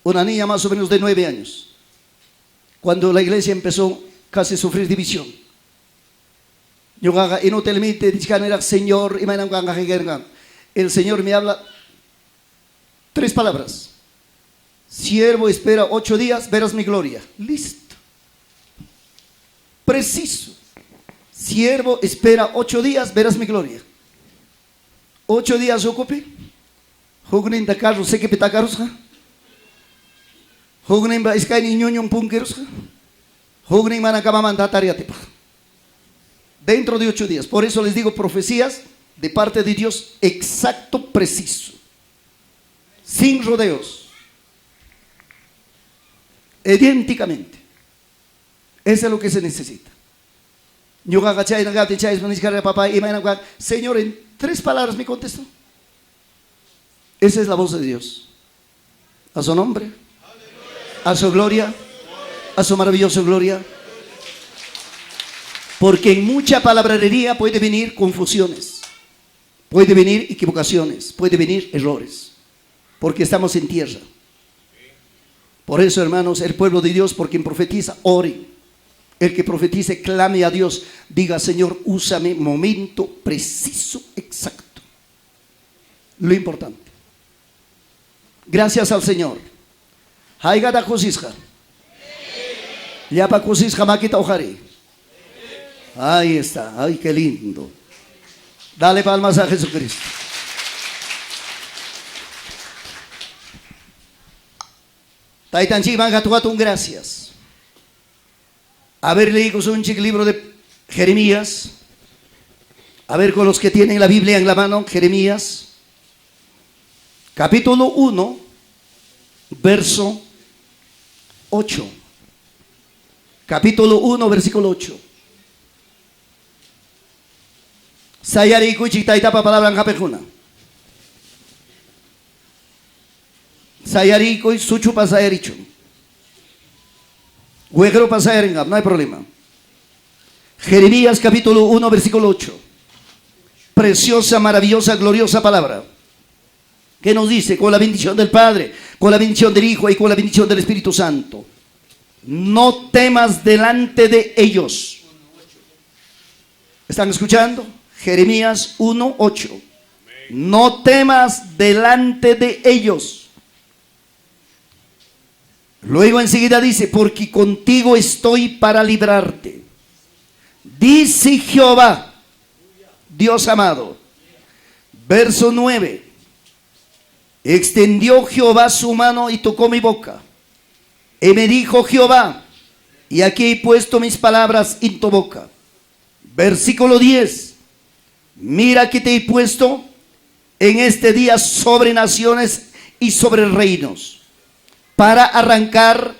Una niña más o menos de 9 años, cuando la iglesia empezó casi a sufrir división. Señor, el Señor me habla 3 palabras. Siervo, espera 8 días, verás mi gloria. Listo. Preciso. Siervo, espera 8 días, verás mi gloria. 8 días ocupe. Hugnin da carro, sé que pita carros. Hugnin ba iskay ni ñoñong punkeros. Hugnin manakama mandatariate. Dentro de 8 días. Por eso les digo profecías de parte de Dios exacto, preciso. Sin rodeos. Idénticamente. Eso es lo que se necesita. Señor, en 3 palabras me contestó. Esa es la voz de Dios. A su nombre, a su gloria, a su maravillosa gloria. Porque en mucha palabrería puede venir confusiones, puede venir equivocaciones, puede venir errores, porque estamos en tierra. Por eso, hermanos, el pueblo de Dios, por quien profetiza, ore. El que profetice, clame a Dios, diga: Señor, úsame momento preciso, exacto. Lo importante. Gracias al Señor. Haigada Josisja. Yapa Josisja Makita Ojari. Ahí está, ay, qué lindo. Dale palmas a Jesucristo. Taitanchi Mangatuatun, gracias. A ver, leímos un chico libro de Jeremías. A ver, con los que tienen la Biblia en la mano, Jeremías, capítulo 1, verso 8. Capítulo 1, versículo 8. Sayari kuchitaita pa palabra kapejuna. Sayari kuy suchu pa sayaricho. Huegro pa sayaringam, no hay problema. Jeremías capítulo 1, versículo 8. Preciosa, maravillosa, gloriosa palabra. Que nos dice: con la bendición del Padre, con la bendición del Hijo y con la bendición del Espíritu Santo. No temas delante de ellos. ¿Están escuchando? Jeremías 1:8. No temas delante de ellos. Luego enseguida dice: porque contigo estoy para librarte. Dice Jehová, Dios amado. Verso 9. Extendió Jehová su mano y tocó mi boca. Y me dijo Jehová: y aquí he puesto mis palabras en tu boca. Versículo 10. Mira que te he puesto en este día sobre naciones y sobre reinos, para arrancar,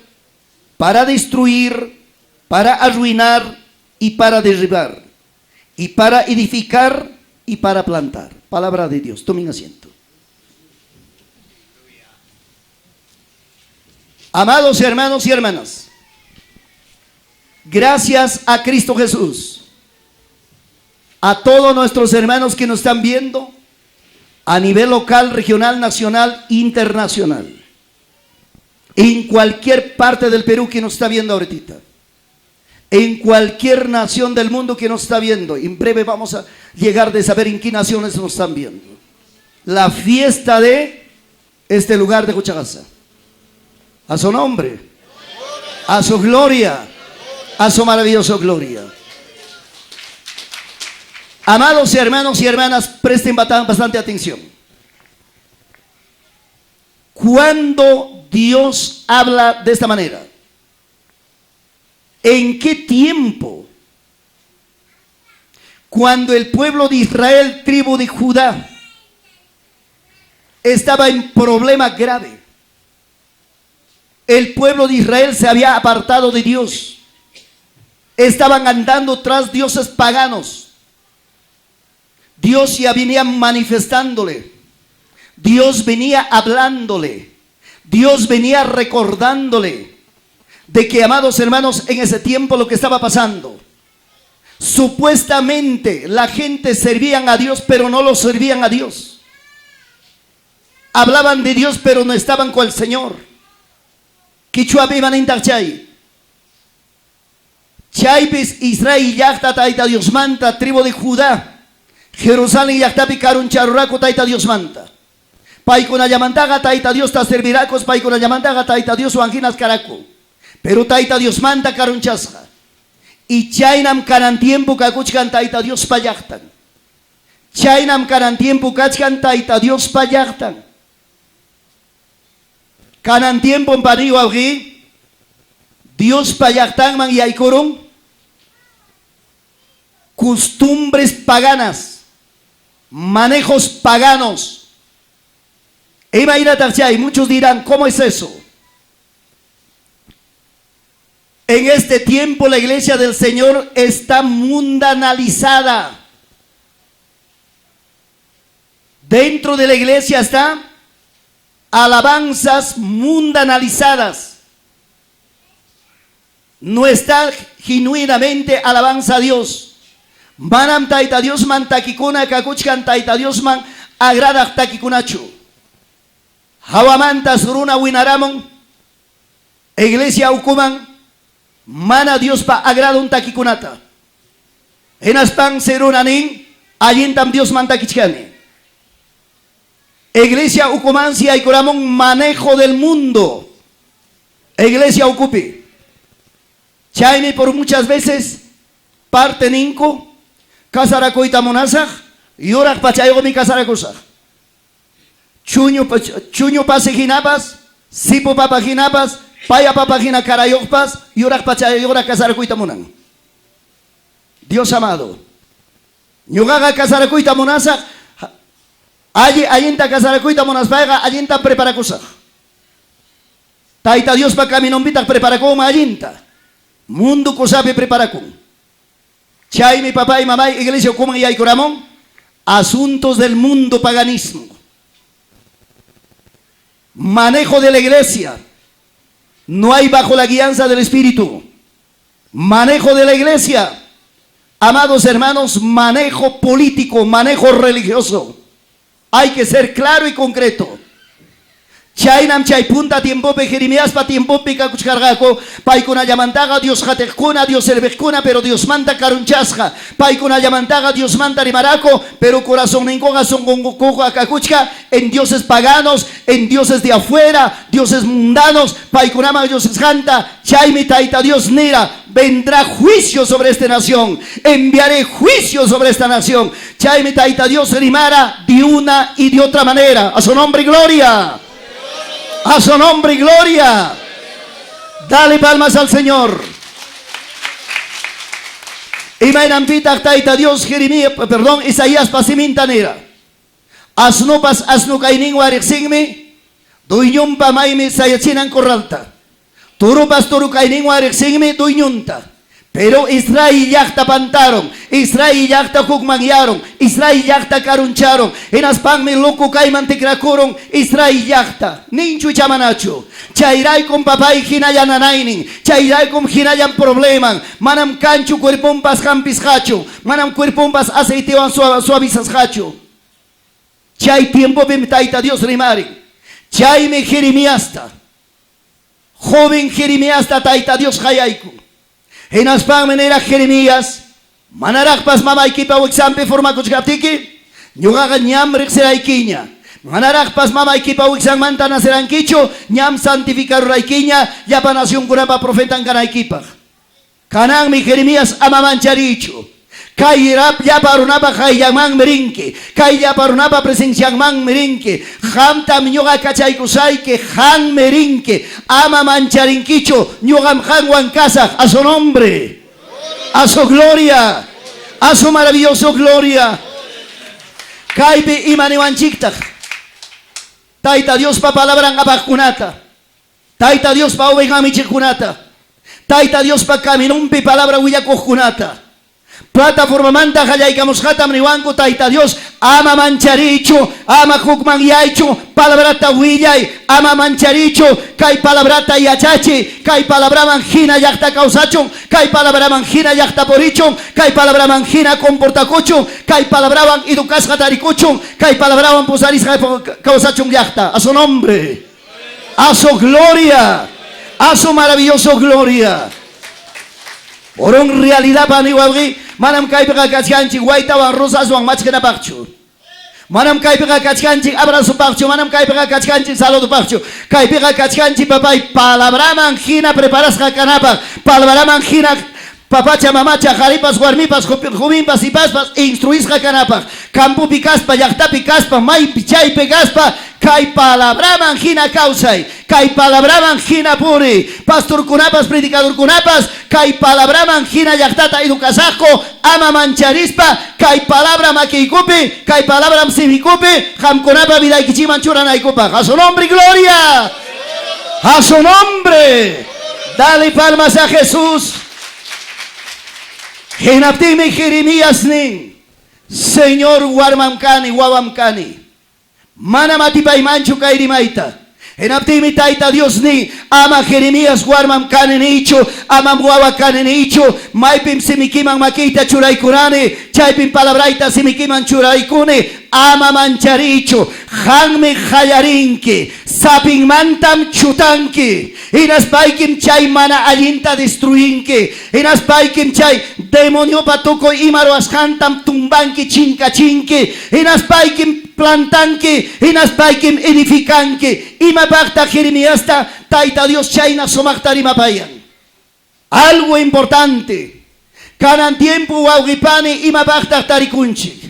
para destruir, para arruinar y para derribar, y para edificar y para plantar. Palabra de Dios. Tomen asiento. Amados hermanos y hermanas, gracias a Cristo Jesús, a todos nuestros hermanos que nos están viendo a nivel local, regional, nacional, internacional, en cualquier parte del Perú que nos está viendo ahorita, en cualquier nación del mundo que nos está viendo. En breve vamos a llegar de saber en qué naciones nos están viendo. La fiesta de este lugar de Juchagasa. A su nombre, a su gloria, a su maravillosa gloria. Amados hermanos y hermanas, presten bastante atención. Cuando Dios habla de esta manera, ¿En qué tiempo? Cuando el pueblo de Israel, tribu de Judá, estaba en problema grave. El pueblo de Israel se había apartado de Dios. Estaban andando tras dioses paganos. Dios ya venía manifestándole. Dios venía hablándole. Dios venía recordándole de que, amados hermanos, en ese tiempo lo que estaba pasando, supuestamente la gente servían a Dios, pero no lo servían a Dios. Hablaban de Dios, pero no estaban con el Señor. Chaypis Israel yachta taita Dios manta, tribu de Judá, Jerusalén yachtapi karun charuraco taita Dios manta. Paikuna yamantaga taita Dios ta serviracos, paikuna yamantaga taita Dios wanginas caraco. Pero taita Dios manta karun chasja. Y chaynam kanan tiempo kakuchkan taita Dios payachtan. Chaynam kanan tiempo kachkan taita Dios payachtan. Kanan tiempo en parigo aquí, Dios payachtan man y aykorun costumbres paganas, manejos paganos. Y muchos dirán, ¿cómo es eso? En este tiempo la iglesia del Señor está mundanalizada. Dentro de la iglesia está alabanzas mundanalizadas. No está genuinamente alabanza a Dios. Manam taita Dios man takikuna kakuchkan taita Dios man agrada takikunachu. Hawamanta suruna winaramon. Iglesia ukuman mana Dios pa agrada un takikunata. Enaspan serunanin ayintam Dios man takichkani. Iglesia ukumancia y coramón manejo del mundo. Iglesia ocupe. Chaime por muchas veces parte ninco casaracoita monasaj y orak pachayo mi casaracosaj. Chuño pasejinapas, sipo papajinapas, paya papajina carayokpas y orak pachayo orak casaracoita monan. Dios amado. Ñugaga casaracoita monasaj. Allí ayinta casaracoita monas paiga, ayinta prepara cosa. Taita Dios pa camino pita prepara como ayinta. Mundo cosape prepara con. Chay mi papá y mamá iglesia como y hay coramón. Asuntos del mundo paganismo. Manejo de la iglesia. No hay bajo la guianza del Espíritu. Manejo de la iglesia. Amados hermanos, manejo político, manejo religioso. Hay que ser claro y concreto. Chaynam chay punta tiempo pe Jeremías pa tiempo pe kakuchkargako paikuna yamantaga Dios jatekuna Dios elbekuna pero Dios manda karunchasja paikuna yamantaga Dios manda rimaraco pero corazón ninkoga son gongokoga kakuchka en dioses paganos en dioses de afuera dioses mundanos paikunama dioses janta chaymi taita Dios nira vendrá juicio sobre esta nación enviaré juicio sobre esta nación chaymi taita Dios rimara de una y de otra manera a su nombre y gloria. A su nombre y gloria. Dale palmas al Señor. Imanampita taita Dios Jeremías, perdón, Isaías pasimintanera. Asnupas asnukainin warixingmi, duinyumpa maimi sayachinan corralta. Turupas turukainin warixingmi duinyunta. Pero Israel yachta pantaron, Israel yachta kukmangyaron, Israel yachta karuncharon, en aspangme loco kaiman tekrakuron, Israel yachta, ninchu chamanacho, chairay con papá y hinayan anainin, chairay con hinayan probleman, manam canchu cuerpompas campis hacho, manam cuerpompas aceitean suavizas hacho. Chay tiempo bimtaita Dios rimari, chay me Jeremiasta, joven Jeremiasta taita Dios hayaiku. En aspang manera Jeremías, manarakpas mamaikipa wixampe forma kuchkaptiki, ñugaga ñam rixeraikiña. Manarakpas mamaikipa wixang mantana serankicho, ñam santificar raikiña, yapa nación kunapa profetan kanaikipa. Kanang mi Jeremías amamancharicho. kay ya parunapa hayaman merinke, kay ya parunapa presenciaman merinke, ham tam ñuqa kachaykusayke han merinke, ama mancharinkicho ñuqam hanwan kasaq, a su nombre, a su gloria, a su maravilloso gloria. Kaypi imaniwanchiktaj, Tayta Dios pa palabran apaqkunata, Tayta Dios pa oveja michikunata, Tayta Dios pa caminumpi palabra willakuqkunata, plataforma manta qallaykamusqata niwanku Tayta Dios ama mancharichu, ama hukman yaychu, palabrata willay, ama mancharichu, kay palabrata yachachi, kay palabraman hina llaqta kawsachun, kay palabraman hina llaqta porichun, kay palabraman hina comportakuchun, kay palabraban educasqa tarikuchun, kay palabraban pusarisqa kawsachun llaqta, a su nombre, a su gloria, a su maravilloso gloria. Por un realidad pani wabri, manam kaypiqa kachkanchik waytawan rosaswan machkinapaqchu. Manam kaypiqa kachkanchik abrazupaqchu, manam kaypiqa kachkanchik saludupaqchu. Kaypiqa kachkanchik papay palabraman hina preparasqa kanapaq, palabraman hina papacha mamacha jaripas warmipas jumimpas y paspas instruisqa kanapaq. Campupi kaspa llaqtapi kaspa maypi chaypi kaspa kay palabraman hina kausay, kay palabraman hina puri, pastorkunapas predicadorkunapas kay palabraman hina llaqtata educasaqku, ama mancharispa kay palabra makiykupi, kay palabra simikupi hamkunapa vidaykichiman churanaykupaq. A su nombre y gloria, a su nombre. Dale palmas a Jesús. Hinaptimi Jeremías nin, Señor warmamkani wawamkani, mana matipaymanchu kay rimayta. Hinaptimi Tayta Dios ni ama Jeremías warmamkani nichu, ama wawakani nichu, maypim simikiman makita churaykunani, chaypim palabrayta simikiman churaykuni, ama mancharichu, hanmi hallarinki, sapinmantam chutanki, inaspaykim chay mana allinta destruyinki, inaspaykim chay demonio patuko imaro ashantam tumbanki chinkachinki, inaspaykim plantanki, inaspaykim edificanki, imapaqta Jeremíasta Tayta Dios chayna somaqta rimapayan. Algo importante, kanan tiempo wawqipani imapaqta tarikunchik,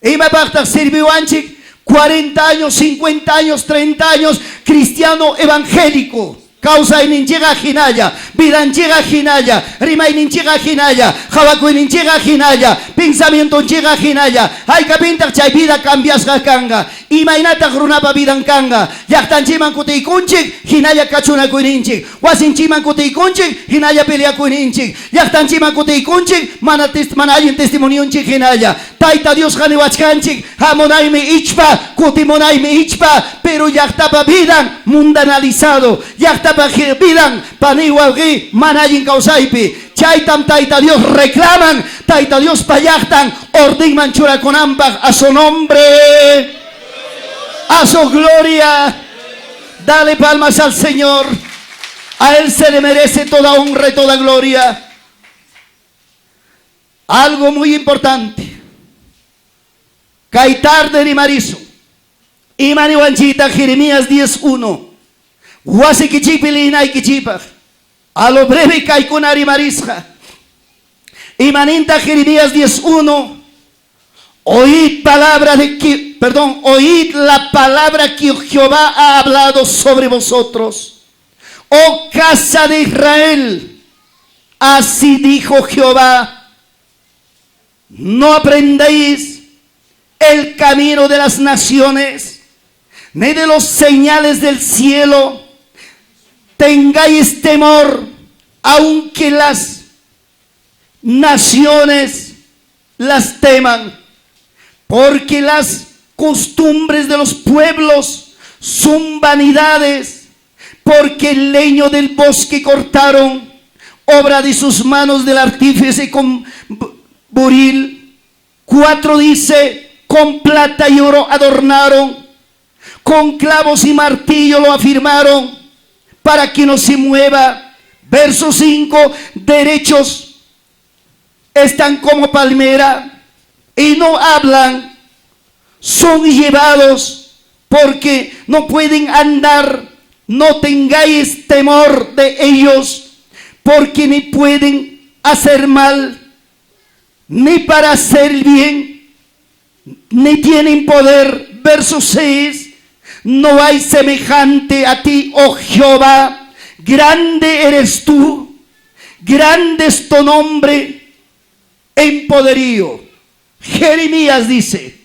imapaqta sirviwanchik 40 años, 50 años, 30 años, cristiano evangélico. Causa ninchiga hinaya, vidanchiga hinaya, rimaininchiga hinaya, jabakuininchiga hinaya, pensamiento chiga hinaya, hay kapintak chay vida cambiasga kanga, imainata grunapa vidan kanga, yaktanchiman kutei kunchik, hinaya kachuna kuininchik, wasinchiman kutei kunchik, hinaya pelea kuininchik, yaktanchiman kutei kunchik, mana allen testimonionchik hinaya, Tayta Dios hanewachkanchik, hamonayme ichpa, kutimonayme ichpa, pero yaktapa vidan mundanalizado, yaktapa vidan paniwagi manallin kausaypi, chaytam Tayta Dios reclaman, Tayta Dios payaktan, ordinman churakunampaq, a su nombre, a su gloria. Dale palmas al Señor, a Él se le merece toda honra y toda gloria. Algo muy importante, kay tarde ni marizo, imaniwanchita Jeremías 10:1, wasikichipilinaykicipaq, a lo breve kaykuna rimarisqa, imaninta Jeremías 10:1, oíd la palabra que Jehová ha hablado sobre vosotros, oh casa de Israel, así dijo Jehová, no aprendéis el camino de las naciones, ni de los señales del cielo, tengáis temor, aunque las naciones las teman, porque las costumbres de los pueblos son vanidades, porque el leño del bosque cortaron, obra de sus manos del artífice con buril. 4 dice, con plata y oro adornaron, con clavos y martillo lo afirmaron, para que no se mueva. Verso 5, derechos están como palmera y no hablan, son llevados porque no pueden andar. No tengáis temor de ellos, porque ni pueden hacer mal, ni para hacer el bien, ni tienen poder. Verso 6, no hay semejante a ti, oh Jehová, grande eres tú, grande es tu nombre en poderío. Jeremías dice,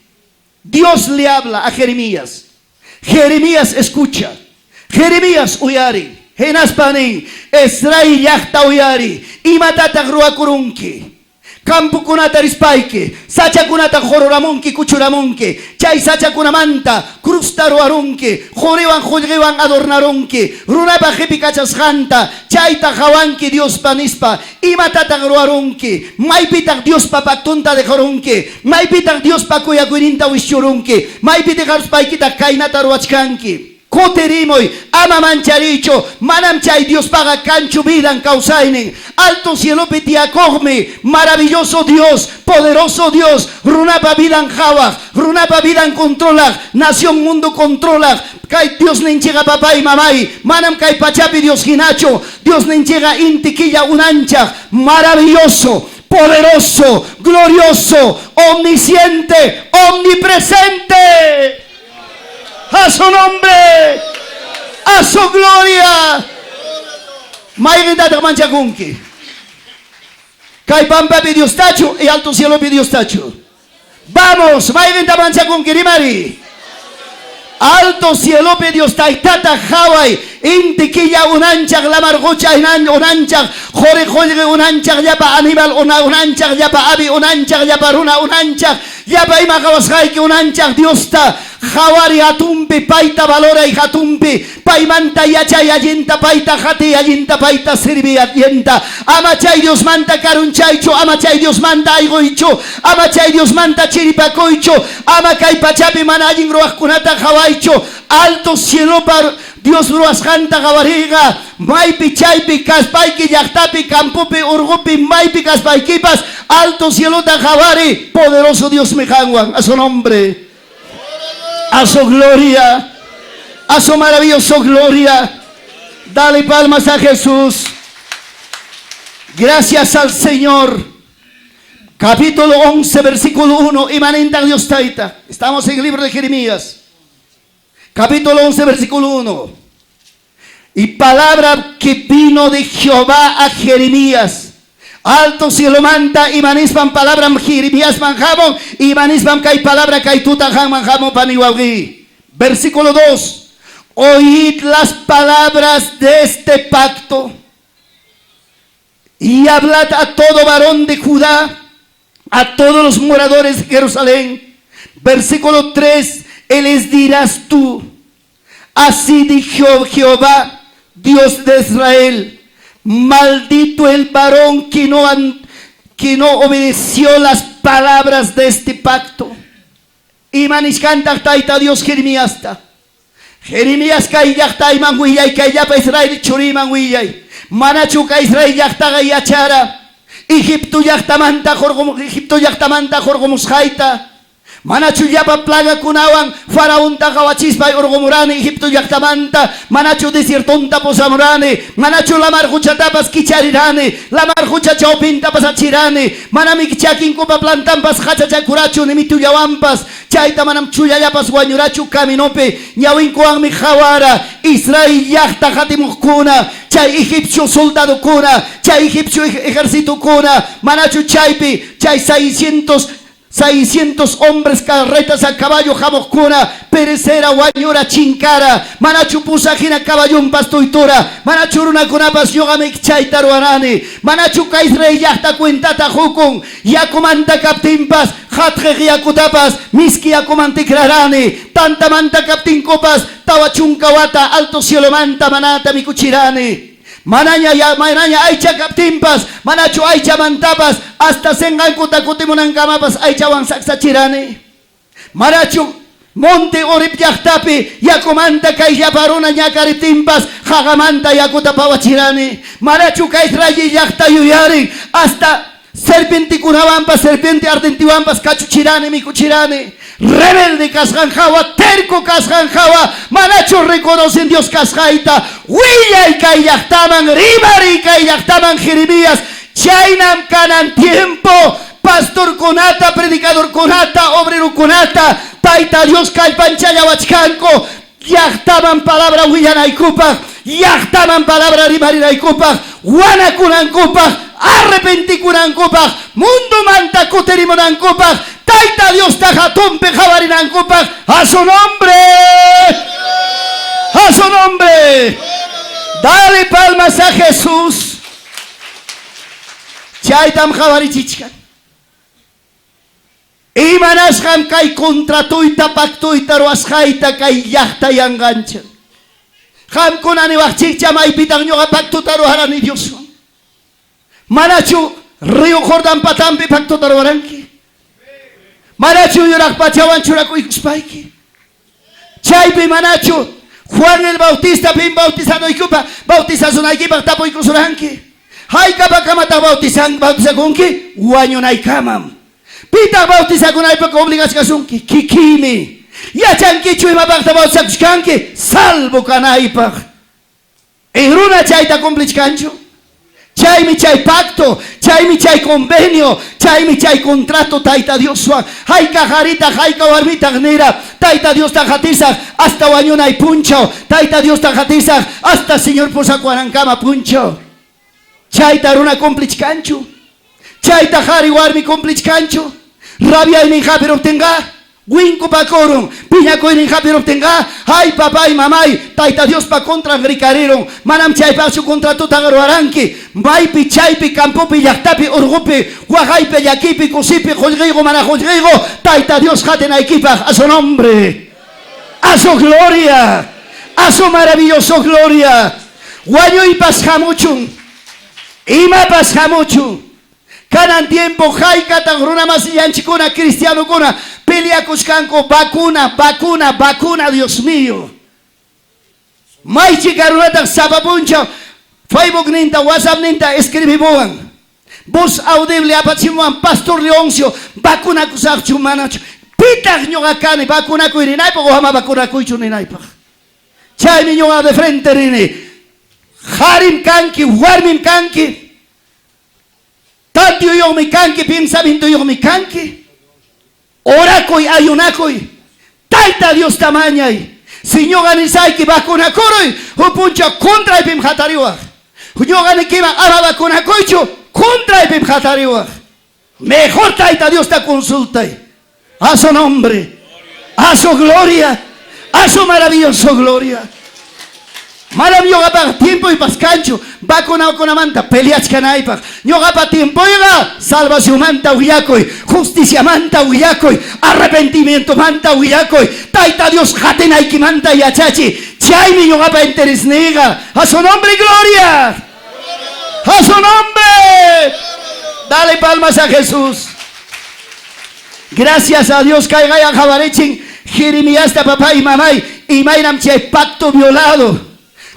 Dios le habla a Jeremías. Jeremías escucha. Jeremías uyari. Henaspanin. Esrai yachta uyari. Imatata grua kurunki. Campo kunata rispaike. Sacha kunata jororamunki kuchuramunki. Chay sacha kunamanta. Crustaro arunki. Jorewan adornaronki. Runapa jepikachas janta. Chaita jawanki Dios panispa. Imatata gruarunki. Maipitak Dios papaktunta de jorunki. Maipitak Dios pakuyakurinta wishurunki. Maipitak paikita kainata ruachkanki. Coterimoy, ama mancharicho, manam chay Dios paga cancho vidan causainen, alto cielo petiacogme, maravilloso Dios, poderoso Dios, runapa vidan java, runapa vidan controla, nación mundo controla, kai Dios nenchega papá y mamay, manam kai pachapi Dios ginacho, Dios nenchega intiquilla unancha, maravilloso, poderoso, glorioso, omnisciente, omnipresente. A su nombre, a su gloria. Maigenda de manchagunki. Kai pampa pidió tacho y alto cielo pidió tacho. Vamos, maigenda manchagunki rimari. Alto cielo pidió taitata Hawaii. Intiquilla unanchak la margocha unanchak. Jore jore unanchak yapa animal unanchak yapa abi unanchak yapa runa unanchak. Yapa ima kawaskai unanchak Dios ta. Jawari hatumpi paita valora y hatumpi paimanta yachay ayinta paita jati ayinta paita sirvi ayinta amachay Dios manta karunchaycho amachay Dios manta aygoicho amachay Dios manta chiripacoicho amacay pachapi manayin ruaskunata jawaicho alto cielo par Dios ruasjanta jawariga maipi chaypi kaspaiki yaktapi campupi urgupi maipi kaspaikipas alto cielo ta javari poderoso Dios mejanguan a su nombre. A su gloria, a su maravillosa gloria. Dale palmas a Jesús. Gracias al Señor. Capítulo 11, versículo 1. Imanenta Dios taita. Estamos en el libro de Jeremías. Capítulo 11, versículo 1. Y palabra que vino de Jehová a Jeremías. Alto cielo manta y manispan palabra Jeremías manjamo y manispan kai palabra kai tuta manjamo paniwagi. Versículo 2. Oíd las palabras de este pacto y hablad a todo varón de Judá, a todos los moradores de Jerusalén. Versículo 3. Él les dirás tú, así dijo Jehová, Dios de Israel. Maldito el varón que no obedeció las palabras de este pacto. Y manishkanta taita Dios Jeremías ta. Jeremías kai yakta iman wiyay kai yapa Israel churiman wiyay. Manachu kai Israel yakta gayachara. Egipto yaktamanta jorgomus jaita. Manachu yapa plaga kunawan faraón takawachispa orgomurane Egipto yaktamanta manachu desiertonta posamurane manachu la marjucha tapas kicharirane la marjucha chaupinta pasachirane manami kichakin copa plantampas hachacha curachu nemitu yawampas chaita manam chuya yapas guanyurachu caminope nyawinkoan mi jawara Israel yakta hatimuskuna chay egipcio soldado kuna chay egipcio ejército kuna manachu chaypi chay 600 hombres carretas a caballo jamoscuna perecera guañora chincara manachu pusajina caballón pastoitora manachuruna kunapas yoga mekchaitaruanane manachu kaisrey yachta cuentata jukun yakumanta captimpas jatre yakutapas miski yakumante crarane tanta manta captin copas tawachunkawata alto cielo manta manata mikuchirane. Manaña aicha captimpas, manacho aicha mantapas, hasta sengan kutakutimanankamapas aicha wan saksachirane. Manacho monte orip yaktapi, yakomanta kai yaparuna ñakaritimpas, jagamanta yakutapawachirane. Manacho kaisrayi yakta yuyari, hasta serpiente kunawampas, serpiente ardentiwampas, cachuchirane, mikuchirane. Rebelde kasjanjawa, terco kasjanjawa, manacho reconocen Dios kasjaita, huilla y kayaktaman, rimari y kayaktaman Jeremías, chaynam kanan tiempo, pastor conata, predicador conata, obrero conata, taita Dios calpanchaya wachkanko, yachtaman palabra huyanaykupaj, yachtaman palabra rimarinaykupaj, wanakunankupaj, arrepentikunankupaj, mundo manta kuterimunankupaj, taita Dios tajatumpe jabarinankupaj, a su nombre, a su nombre. Dale palmas a Jesús. Chaytam jabarichichkan. Imanashkam kay kontratuita paktuita ruasjaita kay yachta yanganchan. Ham kunani wachikcha maypitang ñoqa paktuta ruharani Dios. Manachu Río Jordán patampi paktuta ruharanki. Manachu yurak pachawan churakuykuspayki. Chaypi manachu Juan el Bautista pin bautizado ikupa bautizazunaykipak tapuykusuranki. Haykapa kamata bautizakunki wañunaykamam. Pita bautizakunaypak obligaskasunki kikimi. Yachankichu imapakta bautizakushkanki salvo kanaypak. Iruna chayta cumplichkanchu. Chaymi chay pacto, chaymi chay convenio, chaymi chay contrato taita Dioswan. Hayka jarita, hayka warmita gnira, taita Dios tajatizak hasta wañuna y puncho, taita Dios tajatizak hasta Señor posacuarancama puncho. Chayta runa complichkanchu, chayta jari warmi complichkanchu, rabia y ni japer obtenga. Winko pa koron, piña koirin japer obtenga, ay papá y mamay, taita Dios pa contra gricareron, manam chay pa su contrato tagaroaranki, maipi chaypi campopi yaktapi urgupi, guajaipe yakipi kusipi jolgrigo mana jolgrigo, taita Dios jaten equipa a su nombre, a su gloria, a su maravilloso gloria, guayo y pasjamuchun, ima pasjamuchun. Kanan tiempo jaika tangruna masiyanchikuna cristiano kuna pelea kuskanko vacuna Dios mío. Maichi karunata sabapuncho Facebook ninta WhatsApp ninta escribimuan. Voz audible apachimuan Pastor Leoncio vacuna kusakchu manacho. Pitag ñoga kani vacuna kuirinay poco hama vacuna kuichu ninaypa. Chay mi ñoga de frente rini. Harim kanki, warmim kanki. Tanto yo mi canque, pensamiento yo mi canque. Oracoy, ayunacoy. Taita Dios tamañay. Señor anisay que vacuna coroy. O puncha contra el pimjatariwa. Yo gané que va a vacuna coicho contra el pimjatariwa. Mejor taita Dios ta consulta. A su nombre. A su gloria. A su maravilloso gloria. Maravilloso para tiempo y pascancho, va con una manta, peleas canaipa. Yo para tiempo y salvación manta uyacoy, justicia manta uyacoy, arrepentimiento manta uyacoy, taita Dios jatenay que manta y achachi, chay mi yo para interés nega, a su nombre gloria, a su nombre. Dale palmas a Jesús. Gracias a Dios caiga ya jabarechin, Jeremías ta papá y mamá y mainam chay pacto violado.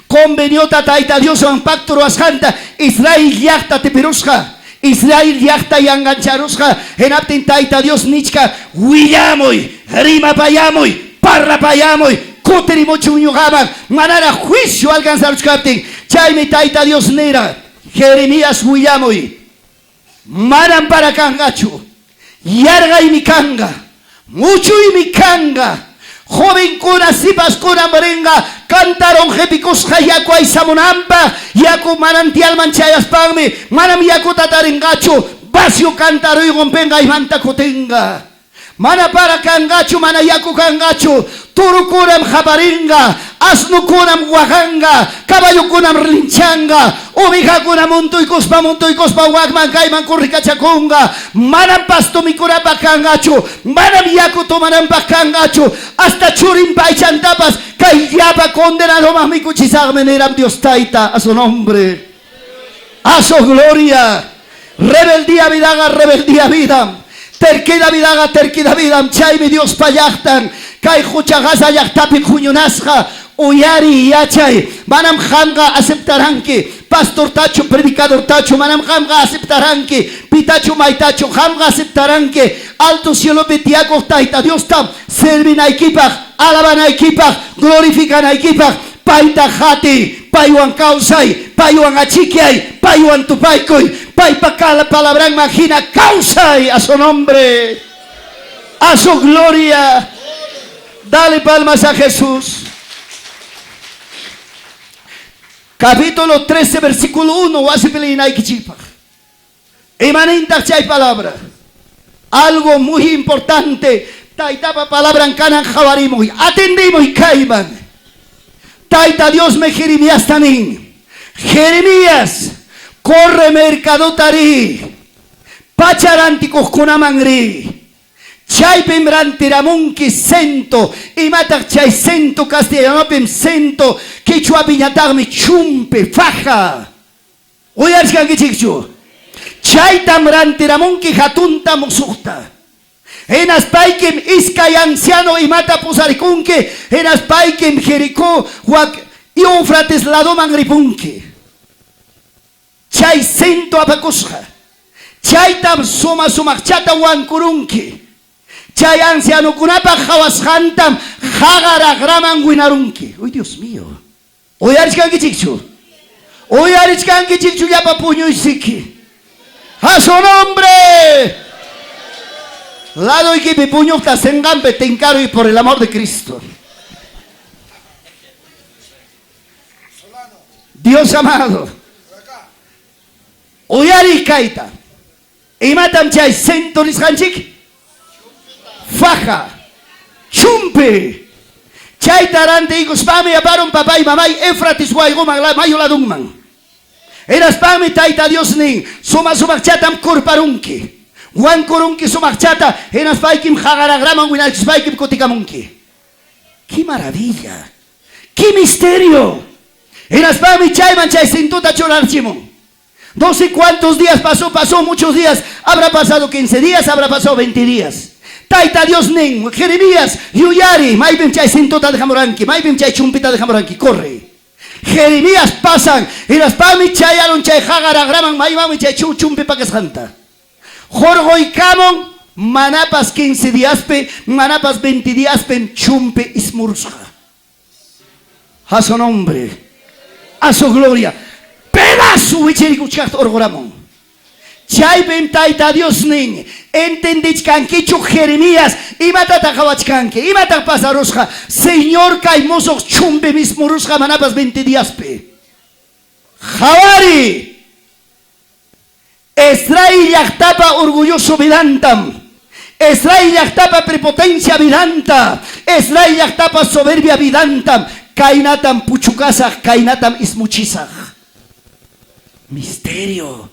Convenio taita Dios en pacto roasjanta Israel yachta teperusja Israel yachta y engancharusja en aptin taita Dios nichka huillamoy rima payamoy parra payamoy coterimocho uñugaman manara juicio alcanzar captin chaymi taita Dios nera Jeremías huillamoy manan para cangacho yarga y mi canga mucho y mi canga joven kuna sipas kuna merenga cantaron jepicos jayaco ay samonampa yaco manantial manchayas pagme manam yaco tatarengacho vasio cantaro y gompenga y manta cotenga mana para cangacho mana yaco cangacho toro kunam japaringa asno kunam guajanga caballo kunam rinchanga oveja kunam monto y cospa guagman caiman corricachaconga manam pasto mi curapa cangacho manam yaco tomanam pa cangacho hasta churimpa y chantapas cayapa condenado más mi cuchizagmeneram Dios taita a su nombre a su gloria rebeldía vidaga rebeldía vida terquida vidaga terquida vida chay mi Dios payachtan kay juchagasa yachtapi juñunasja uyari yachay manam jamga aceptaranque pastor tacho predicador tacho manam jamga aceptaranque pitacho maitacho jamga aceptaranque alto cielo betiaco taita Dios tam servina equipa alaban equipa glorifican equipa paita jati payuan causay payuan achiquiay payuan tupaycoy para la palabra imagina causa y a su nombre, a su gloria. Dale palmas a Jesús. Capítulo 13, versículo 1. Hay palabra. Algo muy importante. Taitaba palabra en canan jabarimos. Atendimos y caiban. Taita Dios me Jeremías también. Jeremías, corre mercado tari. Pacharanticos con amangri. Chay pemrantiramunki sento. Y mata chay sento castellano pem sento. Quechua piñatarme chumpe, faja. Oyarchkan que chichu. Chay tamrantiramunki jatunta musuhta. En aspaikem iskay anciano y mata pusarikunke. En aspaikem Jericó y Eufrates lado mangripunke. Chay sento apakusha. Chay tam suma sumakchata wankurunke. Chay anciano kunapa jawashantam jagaragraman winarunke. Uy, Dios mío. Hoy arichkanki chichu. Hoy arichkanki chichu ya papuño y siki. A su nombre. Lado y que mi puño está sengambe te encaro y por el amor de Cristo. Dios amado. Oyari kaita. Y matan chay centoris hanchik. Faja. Chumpe. Chay tarante y guspame aparon papá y mamá y Éfrates guaygoman la mayo la dungman. Eras pame taita Dios ni. Suma chatam kurparunki. Juan Corunki su marchata, en Aspaikim Hagaragraman, Winal Spaikim Kotikamunki. ¡Qué maravilla! ¡Qué misterio! En Aspami Chayman Chay Sintuta Chorarchimon. No sé cuántos días pasó, muchos días. Habrá pasado 15 días, habrá pasado 20 días. Taita Dios Nen, Jeremías, Yuyari, Maibim Chay Sintuta de Jamoranki, Maibim Chay Chumpita de Jamoranki, corre. Jeremías pasan, en Aspami Chayaron Chay Hagaragraman, Maibam Chay Chumpi Pakasanta. Jorgoy Camon, manapas 15 días, manapas 20 días, chumpe ismurza. A su nombre, a su gloria. Pedazo, wichericuchat orgoramon. Chay ben taita Dios nin, entendich canquicho Jeremías, y matata jawachcanque, y mata pasarosja, Señor caimosok chumpe mismurusja, manapas 20 días, Jawari. Esrai yachtapa orgulloso vidantam. Esrai yachtapa prepotencia vidanta. Esrai yachtapa soberbia vidantam. Kainatam puchukasaj, kainatam ismuchisaj. Misterio.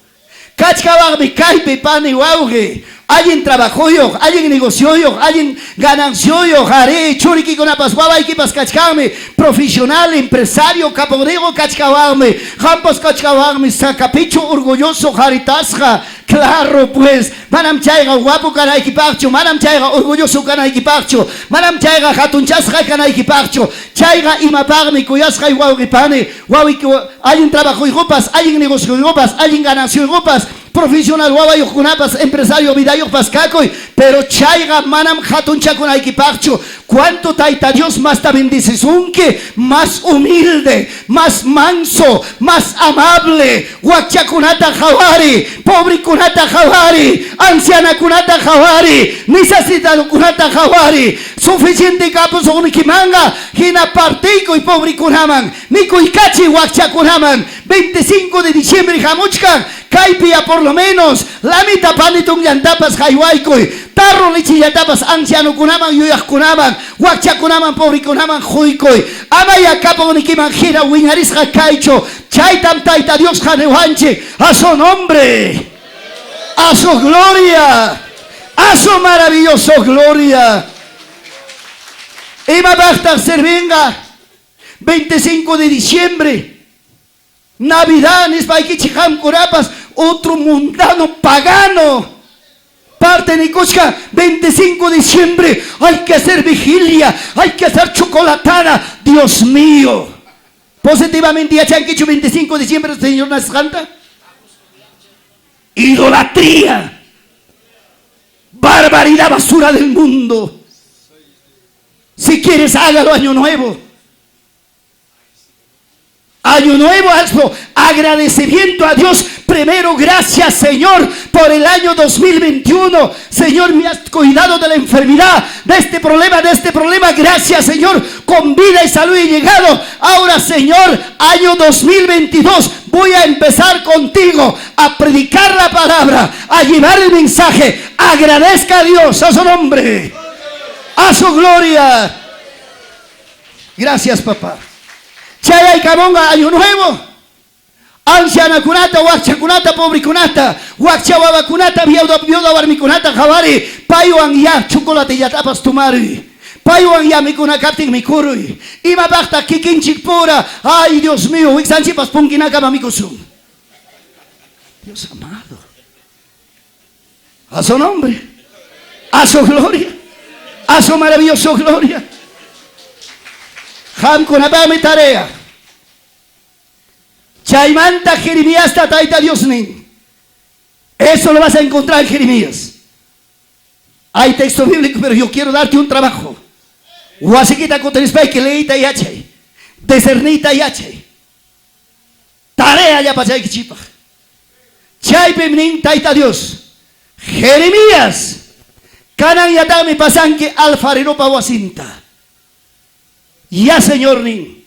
Kachkabagmi kaipe pane wauge. Alguien trabajó yo, alguien negoció yo, alguien gananció yo, haré, churiki con apaswaba y kipas kachkame, profesional, empresario, capodego kachkabagme, jampas kachkabagme, sacapecho orgulloso, haritasja, claro pues, manam chaiga guapo kana equipacho, manam chaiga orgulloso kana equipacho, manam chaiga hatunchasja kana equipacho, chaiga imapagme kuyasja y wauge wawi alguien trabajó y ropas, alguien negoció y ropas, alguien gananció y ropas, profesional guava y junapas, empresario vida y pascacoy, pero chaiga manam hatuncha con equipacho. ¿Cuánto taita Dios más te bendices? Unque más humilde, más manso, más amable. Guacha kunata jawari, pobre kunata jawari, anciana kunata jawari, necesitado kunata jawari, suficiente capos o unikimanga, hina partico y pobre kunaman, nico y cachi guacha kunaman, 25 de diciembre jamuchka, caipia por lo menos, la mitad panitung yantapas jaiwaikoi, tarro lechi yantapas anciano kunaman, yuyah kunaman, Wakcha kunaman pobre kunaman juikoi. Amaya capo nikiman gira wingarisja kaicho. Chaitam taita Dios janewanche. A su nombre. A su gloria. A su maravillosa gloria. Ema basta servenga. 25 de diciembre. Navidad. Nisbaikichiham kurapas. Otro mundano pagano. Parte de Nicochca, 25 de diciembre, hay que hacer vigilia, hay que hacer chocolatada, Dios mío. Positivamente, ya han hecho 25 de diciembre, Señor nos canta. Idolatría, barbaridad, basura del mundo. Si quieres, hágalo año nuevo. Año nuevo, hazlo. Agradecimiento a Dios. primero, gracias Señor por el año 2021. Señor, me has cuidado de la enfermedad, de este problema. Gracias Señor, con vida y salud he llegado. Ahora Señor, año 2022, voy a empezar contigo a predicar la palabra, a llevar el mensaje. Agradezca a Dios, a su nombre, a su gloria. Gracias papá. Chaya y Camonga, año nuevo. Anciana kunata, wakcha kunata, pobre kunata, wakcha baba kunata, viuda barmi kunata, javari, payuan ya, chocolate ya tapas tumari, payuan ya mi kunakapting mi kurui, ima bakta kikinchik pura, ay Dios mío, wixanchipas punkinaka mamikusum. Dios amado, a su nombre, a su gloria, a su maravillosa gloria. Ham kunapa mi tarea. Chaimanta Jeremías tataita Dios ni. Eso lo vas a encontrar en Jeremías. Hay texto bíblico, pero yo quiero darte un trabajo. Huasiquita coterispa que leita y hache. Desernita y hache. Tarea ya para que chipa. Chaipemnin taita Dios. Jeremías. Canan y atame pasan que alfarero pa wasinta. Ya Señor ni.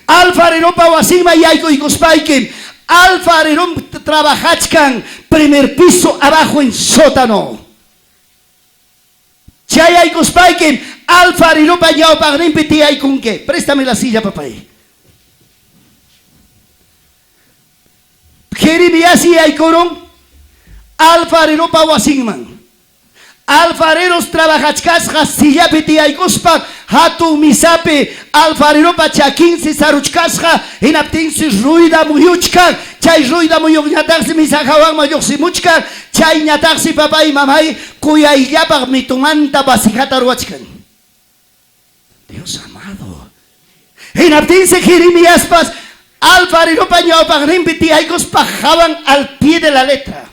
Alfarero pa wasima yaiko y gospaiken. Alfarero trabajachkan primer piso abajo en sótano. Chaya y gospaiken. Alfarero pa yao pa rimpiti ay con qué. Préstame la silla, papá. Jeremías y ay corón. Alfarero pa wasinman. Alfareros trabajachkas silla piti ay gospa. Hatu misape alfarero pa chakinsi saruchkasja inaptinsi ruida muyuchka chay ruida muyuñataxi misajawan mayuxi muchka chay ñataxi papá y mamay kuyayllapaq mitumanta basijata ruachkan. Dios amado, inaptinsi Jeremíaspas alfarero pa ñawpaq rimpiti aygospa jawan al pie de la letra.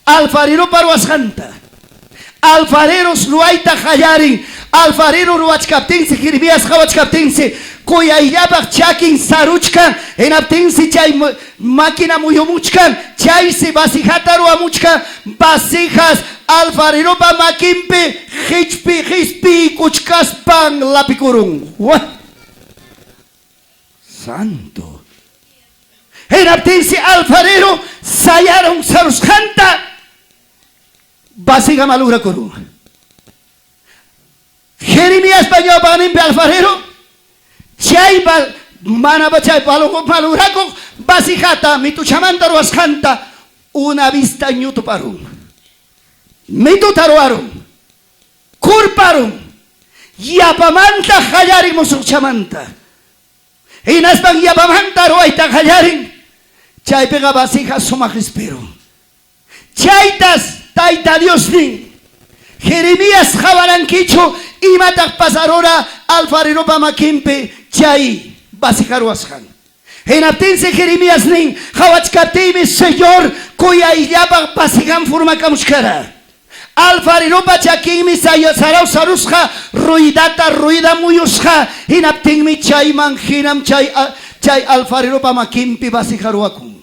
Alfarero pa ruasjanta, alfareros ruaita jayarin. Alfarero ruachkaptinsi, Jeremías jawachkaptinsi, kuyayllapaq chakin saruchkan, enaptinsi chay máquina muyumuchkan, chaysi vasijata ruamuchkan, vasijas alfareropa makinpi, hispi, kuchkaspan lapikurun. What? Santo. Enaptinsi alfarero sayaron saruskanta, vasija malura kurun. Jeremías paño panim alfarero chay mana bachay paluraco basijata mitu chamanta ruascanta una vista ñuto parum mitu taruarum kurparum yapamanta hayarim musu chamanta inaspan yapamanta ruaita hayarim chay pega basija suma respiro chaytas taita Dios ni Jeremías jabaranquicho y matak pasarora alfarero pa makimpe chay basicaruasjan. En aptense Jeremías nin jawachkatime Señor cuya illapa pasigan forma camuchcara. Alfarero pa chakimi sarau sarusja ruida muyusja. En aptenme chay manjinam chay alfarero pa makimpe basicaruacum.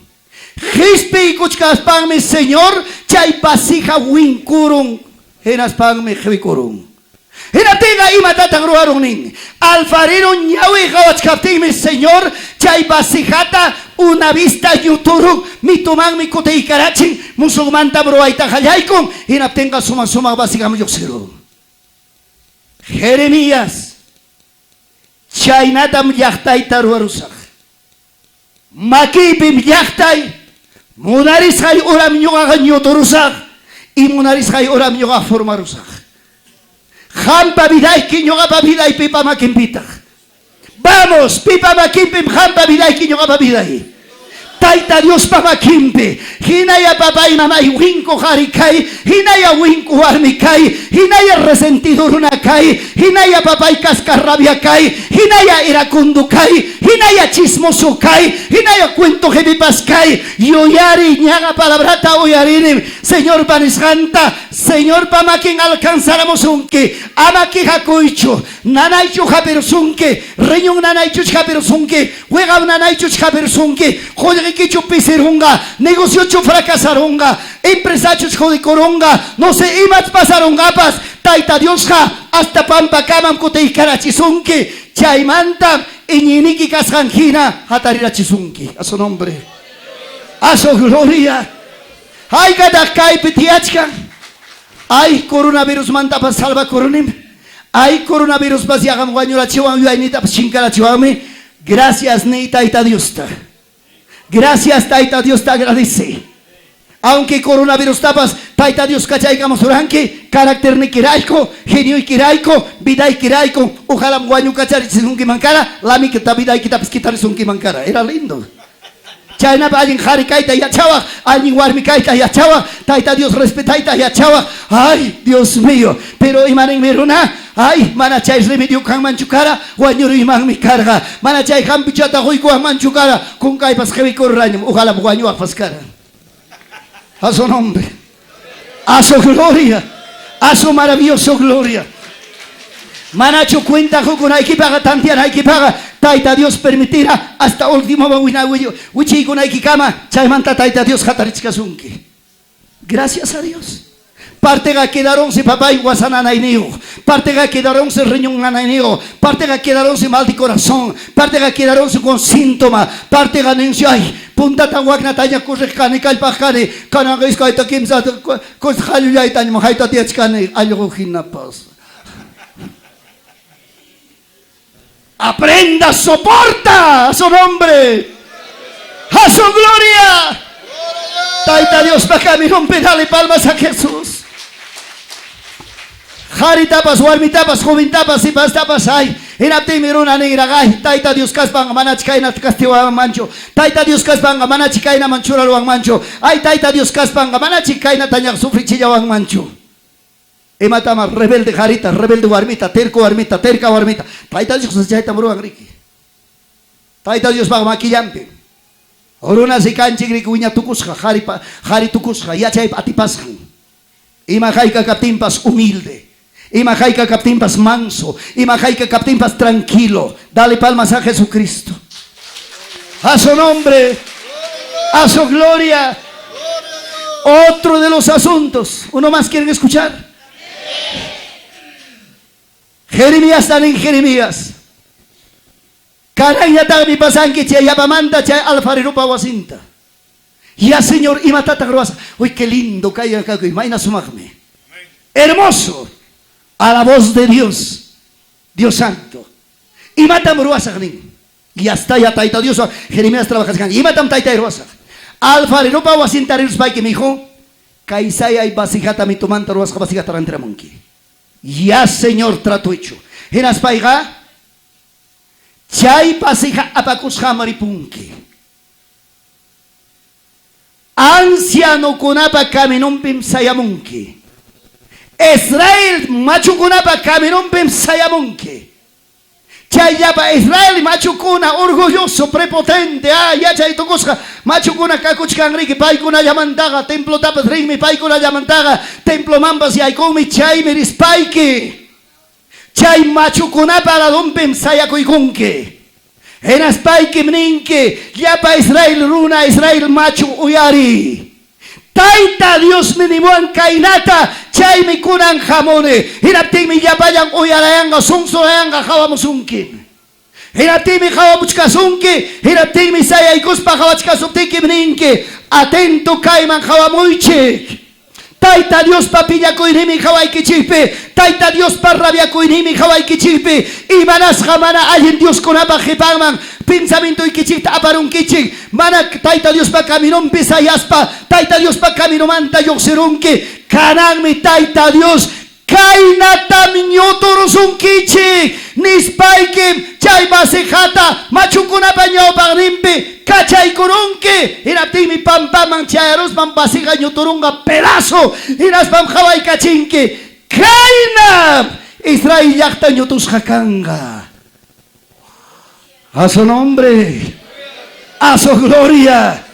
Gispe y kuchkaspangme Señor chay basija winkurung. Enas pan me jevikorum. Era tenga y matata gruarunin. Alfarero ñawe jawachkaptime Señor. Chay basijata una vista yuturu. Mi toman mi kote y karachin. Musulmanta broaita jayaikon. Era tenga suma basigam yoxero. Jeremías. Chaynatam yachtai taruarusach. Makipim yachtai. Munaris hay oram yogagan yotorusach. Y munaris hay oram yoga formarusach. Hampa viday que yoga paviday pipa makimpita. Vamos, pipa makimpim hampa viday que yoga paviday. Taita Dios pama kimpe. Hinaya papá y mamá y winko harikai. Hinaya winko armikai. Hinaya resentido runakai. Hinaya papá y cascarrabia kai. Hinaya iracundo kai. Hinaya chismoso kai. Hinaya cuento jebipas kai. Yoyari ñaga palabrata oyarinim. Señor panisjanta. Señor pama quien alcanzáramos unke. Ama que jacoicho. Nanaicho japersunke. Reñón nanaicho japersunke. Huega nanaicho japersunke. Joder que piseronga, negocio fracasaronga, empresarios jodicoronga, no sé, imas pasaron gapas, taita Dios ja, hasta pampa kamam kote ikarachizunki, chaimanta, iñiniki kasjanjina, hatarirachisunki, a su nombre, a su gloria. Ay, gadakai petiachka, ay, coronavirus manta pas salva coronim, ay, coronavirus pas yagam guanyura chiwam yuainita pas chinkara chiwame, gracias ni taita Dios ta, gracias taita Dios ta agradece. Aunque coronavirus tapas, taita Dios cachaigamos oranque, carácter ni kiraico, genio y kiraico, vida y kiraico, ojalá guaño cachar y mancara, la mi que ta vida y quitas quitar sunki mancara, era lindo. Chaina alguien jari kaita ya chawa, alguien warmi kaita ya chawa, taita Dios respetaita ya chawa, ay Dios mío, pero imanen miruna, ay manachay remedio kan manchukara, guañuru imang mi carga, manachay kan pichata hoy kuang manchukara, kung kay pas kawi korranyum, ojalá guaño akpaskara. A su nombre, a su gloria, a su maravillosa gloria. Manacho cuenta con hay que pagar tantian, hay que pagar. Taita Dios permitirá hasta último winawiyo. Wichi con hay que cama, chaimanta taita Dios hatarichkasunki. Gracias a Dios. Parte ga quedaron si papá y guasanana y niño. Parte ga quedaron si riñón y niño. Parte ga quedaron si mal de corazón. Parte ga quedaron si con síntoma. Parte ga nencio ay. Punta tawag na tanya kushikani kalpakani. Kanagis kaita kimsa kushhalulay tanya mahaita tiachkani algo hinapas. Aprenda, soporta a su nombre, a su gloria. Taita Dios para caminar, pedale palmas a Jesús. Jari tapas, warmi tapas, joven tapas, y pas tapas hay. En apte miruna negra gay. Taita Dios kasbang manachikaina kastiwa mancho. Taita Dios kasbang manachikaina manchura luang mancho. Ay taita Dios kasbang manachikaina tanyak sufrichilla wang mancho. Ematama rebelde jarita, rebelde warmita, terco warmita, terca warmita. Taita Dios se chaita muru angriki. Taita Dios va maquillampe. Oruna se canchi griki uña tukusja, jari tukusja, ya chay atipasjan. Imajaika captimpas humilde. Imajaika captimpas manso. Imajaika captimpas tranquilo. Dale palmas a Jesucristo. A su nombre. A su gloria. Otro de los asuntos. ¿Uno más quieren escuchar? Jeremías están en Jeremías. Canaya tagni pasan que chay yapamanta chay alfarirupa wasinta. Ya Señor, y matata gruasa. Uy, qué lindo caiga acá, imagina sumagme. Hermoso. A la voz de Dios. Dios Santo. Y matam gruasa. Y hasta ya taita Dios. Jeremías trabaja. Y matam taita gruasa. Alfarirupa wasinta rirus pai que me dijo. Kaisaya y basijata mi tomanta ruasa basijata rantra monki. Ya Señor, trato hecho. En aspaiga. Chay basija apakus hamaripunki. Anciano kunapa kaminumpim sayamunki. Israel machu kunapa kaminumpim sayamunki. Chayapa Israel machu kuna orgulloso, prepotente. Ah, ya chay tokusja. Machu kuna kakuchkanriki paikuna yamantaga. Templo tapas ringmi paikuna yamantaga. Templo mambas yaikomi chay miris paiki. Chay machu kunapa aladumpim sayakuikunki. En aspaikim ninke, yapa Israel runa, Israel machu uyari. Taita Dios minimuan kainata, chay mi kunan jamone. Hirapti mi yapayan uyarayanga, sungsurayanga jawamusunkin. Hirapti mi jawamuchkasunki, hirapti mi sayaykuspa jawachkasuptikim ninke. Atento kaiman jawamuychik. Taita Dios papilla koinimi hawai kichipe. Taita Dios parrabia koinimi hawai kichipe. Y manas jamana alguien Dios con abajepaman. Pensamiento y kichita aparun kichik. Mana taita Dios pa caminon pisa yaspa. Taita Dios pa camino manta yoxerunke. Kanan mi taita Dios. Kainata miñotorosun kichik. Nispaikim. Chay basejata. Machukuna pañao pagrimpe. Cachay corunque, irapti mi pampaman chayaros pampasiga ñuturunga pedazo, iras pam hawai kachinque, kaina, Israel yakta ñutus hakanga. A su nombre, a su gloria.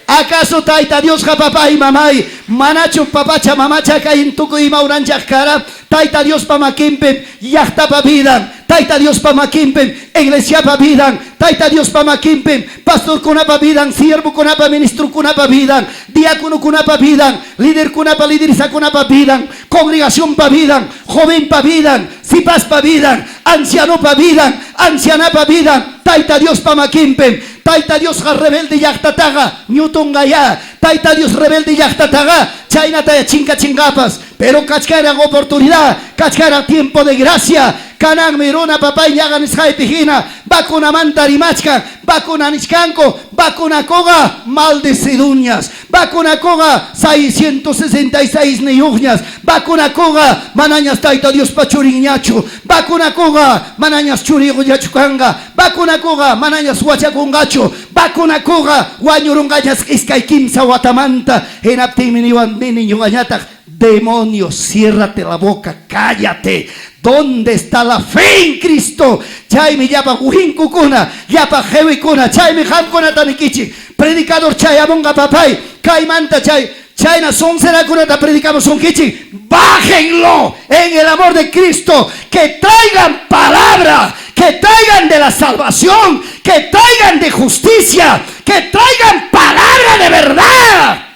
¿Acaso taita Dios ja papá y mamá manachu papacha mamacha kayin tukuy mauranchak kara, Taita Dios pamakimpen, yachta pavidan, Taita Dios pamakimpen, iglesia pavidan, Taita Dios pamakimpen, pastor kunapa vidan, siervo kunapa ministro kunapa vidan, diácono kunapa vidan, líder kunapa liderisa kunapa vidan, congregación pavidan, joven pavidan, sipas pavidan, anciano pavidan, anciana pavidan, Taita Dios pamakimpen, Taita Dios rebelde yachtataga, Newton gaya, Taita Dios rebelde yachtataga, China taya chinga chingapas, pero cachcara oportunidad, cachcara tiempo de gracia, Canang mirona papá y yagan isjaitijina, vacuna mantarimachka, vacuna nishkanko, vacuna koga, maldeciduñas, vacuna koga, 666 niuñas, vacuna koga, manañas taita Dios pachuriñacho, vacuna koga, manañas churigo yachukanga, vacuna koga, manañas huachakungacho, vacuna koga, guañurungayas iskaikimsa watamanta, en aptiminiwan niño gañata. Demonios, ciérrate la boca, cállate. ¿Dónde está la fe en Cristo? Chaimi yapa huinkukuna, yapa hewikuna, chaimi hamkuna tanikichi. Predicador chayamonga papay, caimanta chay, chayna son serakuna ta predicamos son kichi. Bájenlo en el amor de Cristo, que traigan palabra, que traigan de la salvación, que traigan de justicia, que traigan palabra de verdad.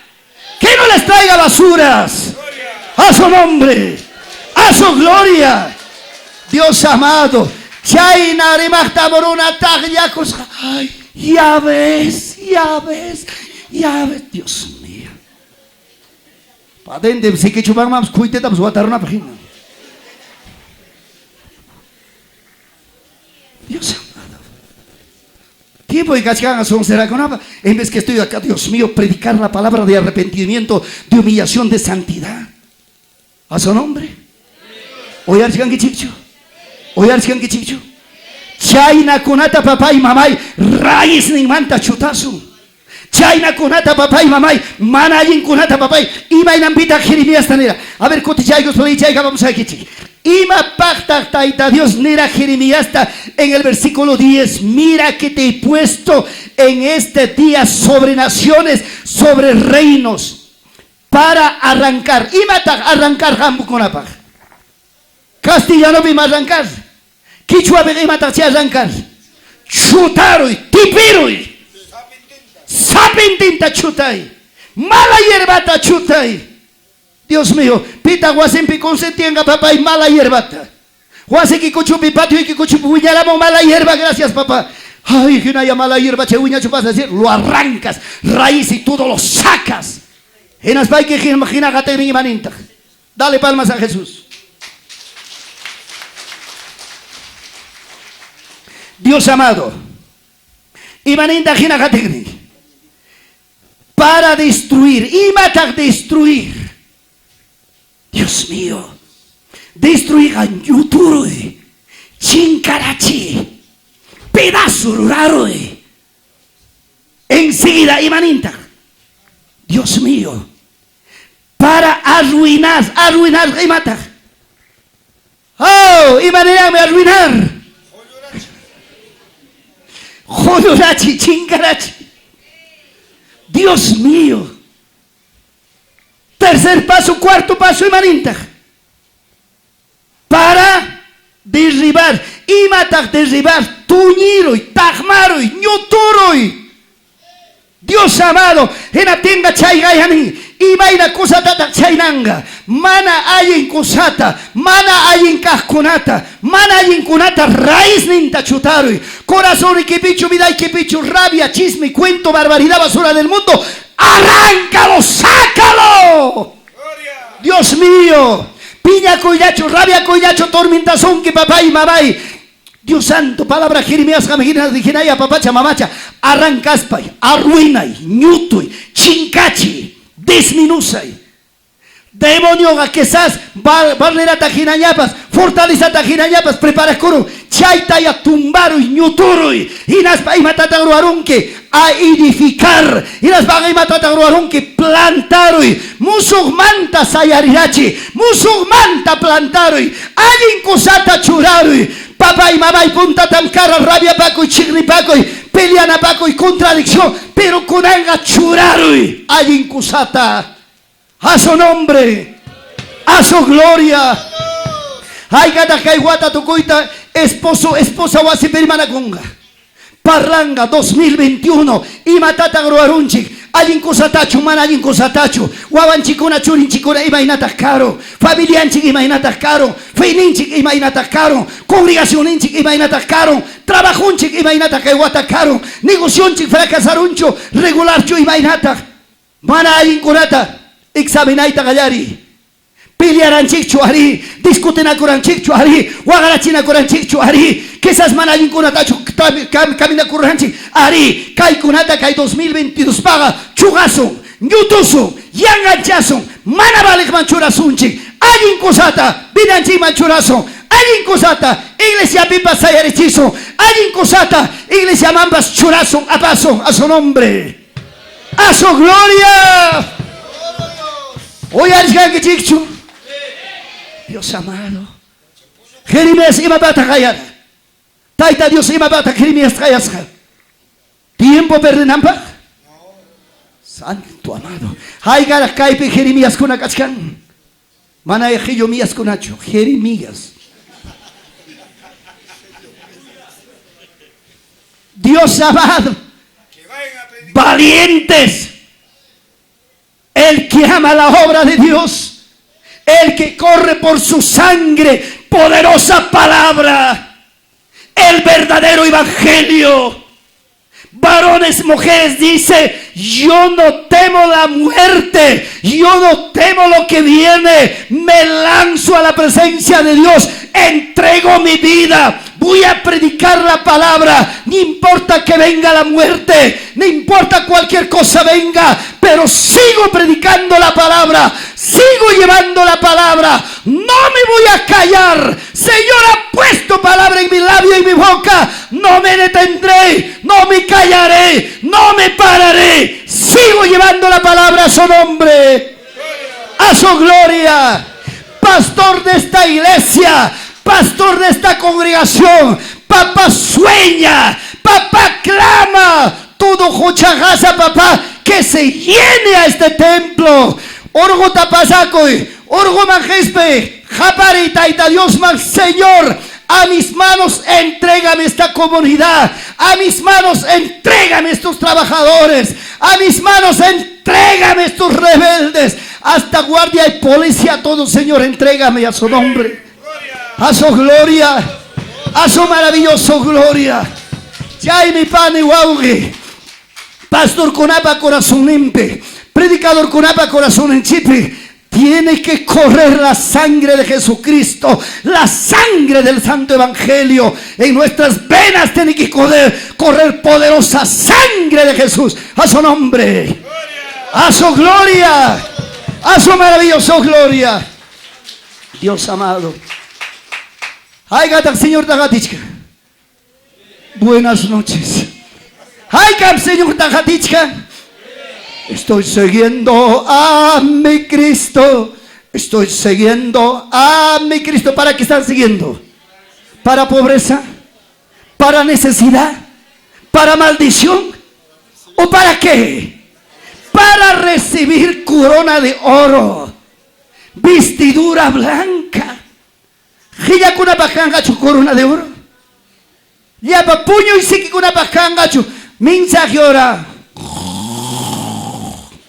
Que no les traiga basuras. A su nombre, a su gloria. Dios amado, ay, ya ves, Dios mío. Padente, si que chupamos, cuídate, vamos a botar una página. Dios amado. Tiempo y cascaga son será con nada. En vez que estoy acá, Dios mío, predicar la palabra de arrepentimiento, de humillación, de santidad. A su nombre. Oyar si que chicho. Oyar si que chicho. Chayna kunata papá y mamay raíz ni manta chutazo. Chayna kunata papá y mamay manayin kunata papá y mainambita Jeremías tanera. A ver cotichayos por ahí chayga vamos a kichi. Ima pacta taita Dios nera Jeremías en el versículo 10. Mira que te he puesto en este día sobre naciones, sobre reinos. Para arrancar, y matar, arrancar jambuconapag. Castellano vima arrancar. Quichua vima matar si arrancar. Chutaroy, tipiroy. Sapintinta chutay. Mala hierbata chutay. Dios mío, pita guasempi consentienga papá y mala hierbata. Guase que cochupi patio y que cochupi huillaramo mala hierba, gracias papá. Ay, que una mala hierba, che uña chupas decir, lo arrancas, raíz y todo lo sacas. Dale palmas a Jesús. Dios amado, para destruir y matar, destruir. Dios mío, destruir a Yuturui, Chinkarachi, pedazo raro. Enseguida, Imaninta. Dios mío, para arruinar y matar. Oh, y manera de arruinar. Joyorachi, chingarachi. Dios mío. Tercer paso, cuarto paso y maninta. Para derribar y matar, derribar tuñiro y tajmaro y ñuturo y Dios amado, en la tienda chaygayani, y vaina cosa tata chaynanga, mana hay en cosata, mana hay en casconata, mana hay en cunata, raíz ninta chutaru, corazón y que pichu, vida y que pichu, rabia, chisme, cuento, barbaridad, basura del mundo, arráncalo, sácalo. Gloria. Dios mío, piña collacho, rabia collacho, tormentazón que papá y mamá. Dios santo, palabra Jeremías, Jamejina, papacha, mamacha, arrancaspay, arruinay, ñutuy, chincachi, desminuzay. Demonio que esas barrera tajinañapas, fortaleza tajinañapas, prepara coro, chaitaya tumbaro y ñuturo y las va y matata gruarunque a edificar, y las va y matata gruarunque plantar y musugmanta sayarirachi, musugmanta plantar y alguien cosata churaro y papá y mamá y punta tan cara, rabia paco y chigri paco y peleana paco y contradicción, pero con anga churaro y alguien cosata. A su nombre. A su gloria. Ay, gata, guata, tucuita, esposo, esposa, wasi, perimanaconga. Parranga 2021. Y matata groarunchik. Alguien cosatacho, man, alguien cosatacho. Wabanchikuna, churinchikuna, imainatas caro. Familianchik, imainatas caro. Feininchik, imainatas caro. Congregacioninchik, imainatas caro. Trabajunchik, imainatas caiguata caro. Negocionchik, fracasaruncho. Regularcho, imainatas. Mana, alguien curata. Examinaita gallari. Piliaranchik chuari, discuten curanchik chuari, wagarachina curanchik chuari, que esas manalin kunatacho camina curanchik, ari, kai kunata kai 2022 paga, chugazo, ñutuso, yanganchazo, manabalik manchurasunchik, alguien cosata, binanchik manchurazo, alguien cosata, iglesia pipa sayarichizo, alguien cosata, iglesia mambas churazo, a paso, a su nombre, a su gloria. Hoy arisgan que chichu. Dios amado. Jeremías iba a callar. Taita Dios iba a Jeremías callar. ¿Tiempo perdenampa? Santo amado. Hay garas caipe Jeremías con acachcan. Mana ejillo mías con acho. Jeremías. Dios amado. Valientes. El que ama la obra de Dios. El que corre por su sangre, poderosa palabra, el verdadero evangelio. Varones, mujeres, dice, yo no temo la muerte, yo no temo lo que viene, me lanzo a la presencia de Dios, entrego mi vida, voy a predicar la palabra, no importa que venga la muerte, no importa cualquier cosa venga, pero sigo predicando la palabra, sigo llevando la palabra, no me voy a callar. Señor ha puesto palabra en mi labio y en mi boca, no me detendré, no me callaré, no me pararé, sigo llevando la palabra a su nombre, a su gloria. Pastor de esta iglesia, pastor de esta congregación, papá sueña, papá clama, todo jochagaza, papá, que se llene a este templo. Orgo tapasacoy, orgo majespe, japari taita Dios más, Señor, a mis manos entrégame esta comunidad, a mis manos entrégame estos trabajadores, a mis manos entrégame estos rebeldes, hasta guardia y policía, todo, Señor, entrégame a su nombre, a su gloria, a su maravillosa gloria. Ya hay mi pan y guaugue, pastor con apa corazón limpio, predicador con apa corazón en chipe. Tiene que correr la sangre de Jesucristo, la sangre del Santo Evangelio. En nuestras venas tiene que correr poderosa sangre de Jesús. A su nombre, a su gloria, a su maravillosa gloria. Dios amado. Ay, gata, Señor Tagatichka. Buenas noches. Ay, cap, Señor Tagatichka. Estoy siguiendo a mi Cristo. Estoy siguiendo a mi Cristo. ¿Para qué están siguiendo? ¿Para pobreza? ¿Para necesidad? ¿Para maldición? ¿O para qué? Para recibir corona de oro, vestidura blanca. ¿Ya con una bajanga chu corona de oro? Ya pa puño y sí con una bajanga chu. Mensaje ora.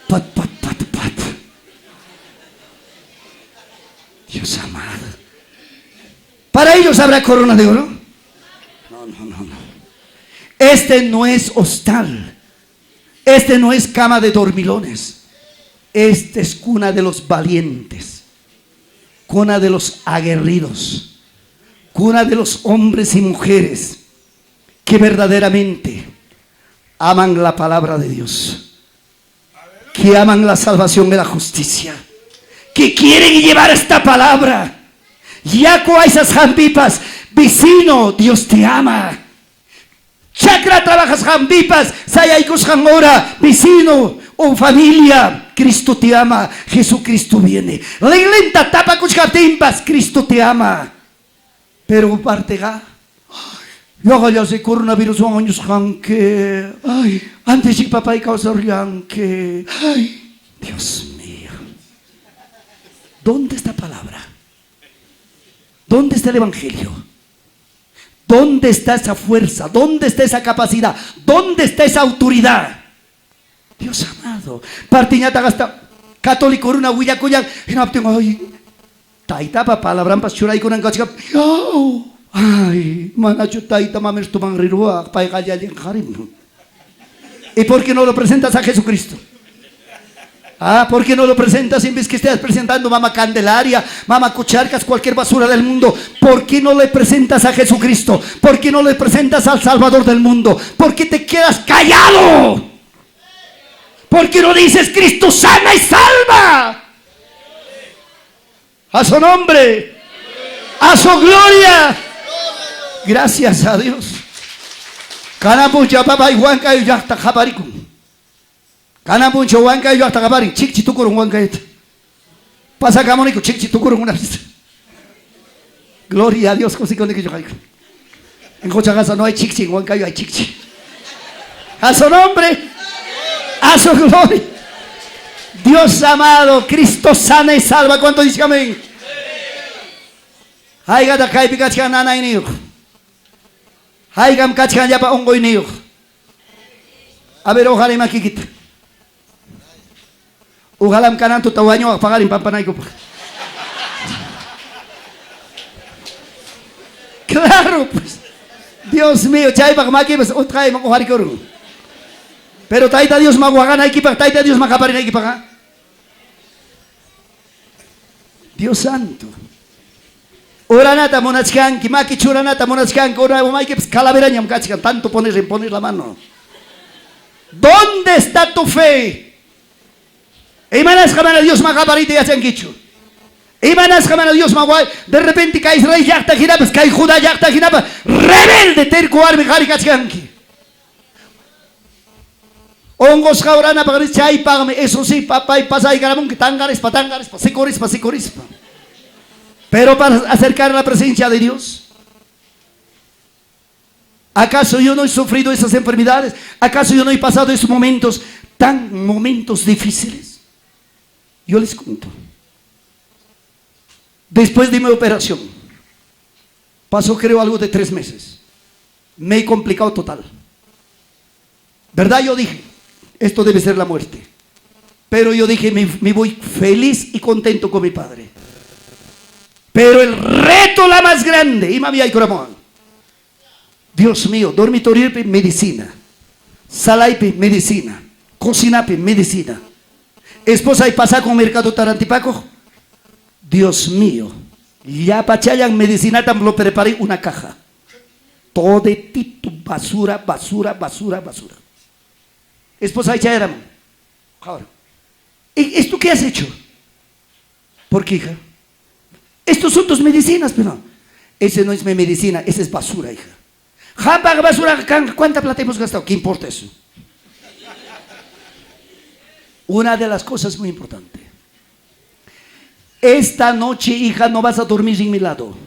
Pat, pat, pat, pat. Dios amado. ¿Para ellos habrá corona de oro? No, no, no, no. Este no es hostal. Este no es cama de dormilones. Este es cuna de los valientes, cuna de los aguerridos, cuna de los hombres y mujeres que verdaderamente aman la palabra de Dios, que aman la salvación y la justicia, que quieren llevar esta palabra. Ya con esas jambipas, vecino, Dios te ama. Chakra trabajas jambipas, sayaikos jangora, vecino o familia, Cristo te ama, Jesucristo viene. Lenta tapa kuchkatimpas, Cristo te ama. Pero parte ga. Yo ya sé coronavirus años janque. Ay, antes y papá y causar yanque. Ay, Dios mío. ¿Dónde está palabra? ¿Dónde está el evangelio? ¿Dónde está esa fuerza? ¿Dónde está esa capacidad? ¿Dónde está esa autoridad? Dios amado, partiñata gasta católico una huilla cuya y no tengo ay taita pa palabran pas churai con angkachka ay manachu taita mames tu manrirua pa gallalen harim. ¿Y por qué no lo presentas a Jesucristo? ¿Por qué no lo presentas en vez que estés presentando mamá Candelaria, mamá Cucharcas, cualquier basura del mundo? ¿Por qué no le presentas a Jesucristo? ¿Por qué no le presentas al Salvador del mundo? ¿Por qué te quedas callado? ¿Por qué no dices Cristo sana y salva? A su nombre, a su gloria. Gracias a Dios. Canapucha papá y Juanca y ya está jabaricum. Canapucha Juanca y ya está jabarin. Chichi tu con Juanca. Pasa camonico chichi tu con una vez. Gloria a Dios. En Cochagasa no hay chichi, en Juanca hay chichi. A su nombre, a su gloria. Dios amado, Cristo sana y salva. ¿Cuánto dice amén? Ay gata kai pikachkan nana ini. Ay gam kachkan ya pa ongo ini. A ver, ojalá y maquikita. Ojalá me canan tu tawaño a pagar en Pampanaico. Claro, pues. Dios mío, chay pa maki pues otra vez mago harikoro. Pero taita Dios maguagana aquí para taita Dios magaparina aquí para. Dios santo. Oranata monachkan, kimaki churanata monachkan, ora maike pues calavera ñam kachkan, tanto pones la mano. ¿Dónde está tu fe? Imanas jamana Dios magaparita y hacen quicho. Imanas jamana Dios maguay, de repente cae Israel yakta girabas, cae Judá yakta girabas, rebelde terco arme jari kachkanki. Ongos jaurana para chay págame, eso sí, papá y pasa y garamón que tangares, pasicoris. Pero para acercar a la presencia de Dios. ¿Acaso yo no he sufrido esas enfermedades? ¿Acaso yo no he pasado esos momentos difíciles? Yo les cuento. Después de mi operación, pasó creo algo de 3 meses. Me he complicado total. ¿Verdad? Yo dije, esto debe ser la muerte. Pero yo dije, me voy feliz y contento con mi padre. Pero el reto la más grande, y mami hay coramón. Dios mío, dormitorio medicina, salaipe medicina, cocinape medicina. Esposa y pasa con mercado tarantipaco. Dios mío, ya pachayan medicina tam lo preparé una caja. Todo de tito, basura. Esposa y chayaram. Ahora, ¿esto qué has hecho? ¿Por qué, hija? Estos son tus medicinas, pero ese no es mi medicina, esa es basura, hija. Japa basura, ¿cuánta plata hemos gastado? ¿Qué importa eso? Una de las cosas muy importantes. Esta noche, hija, no vas a dormir en mi lado.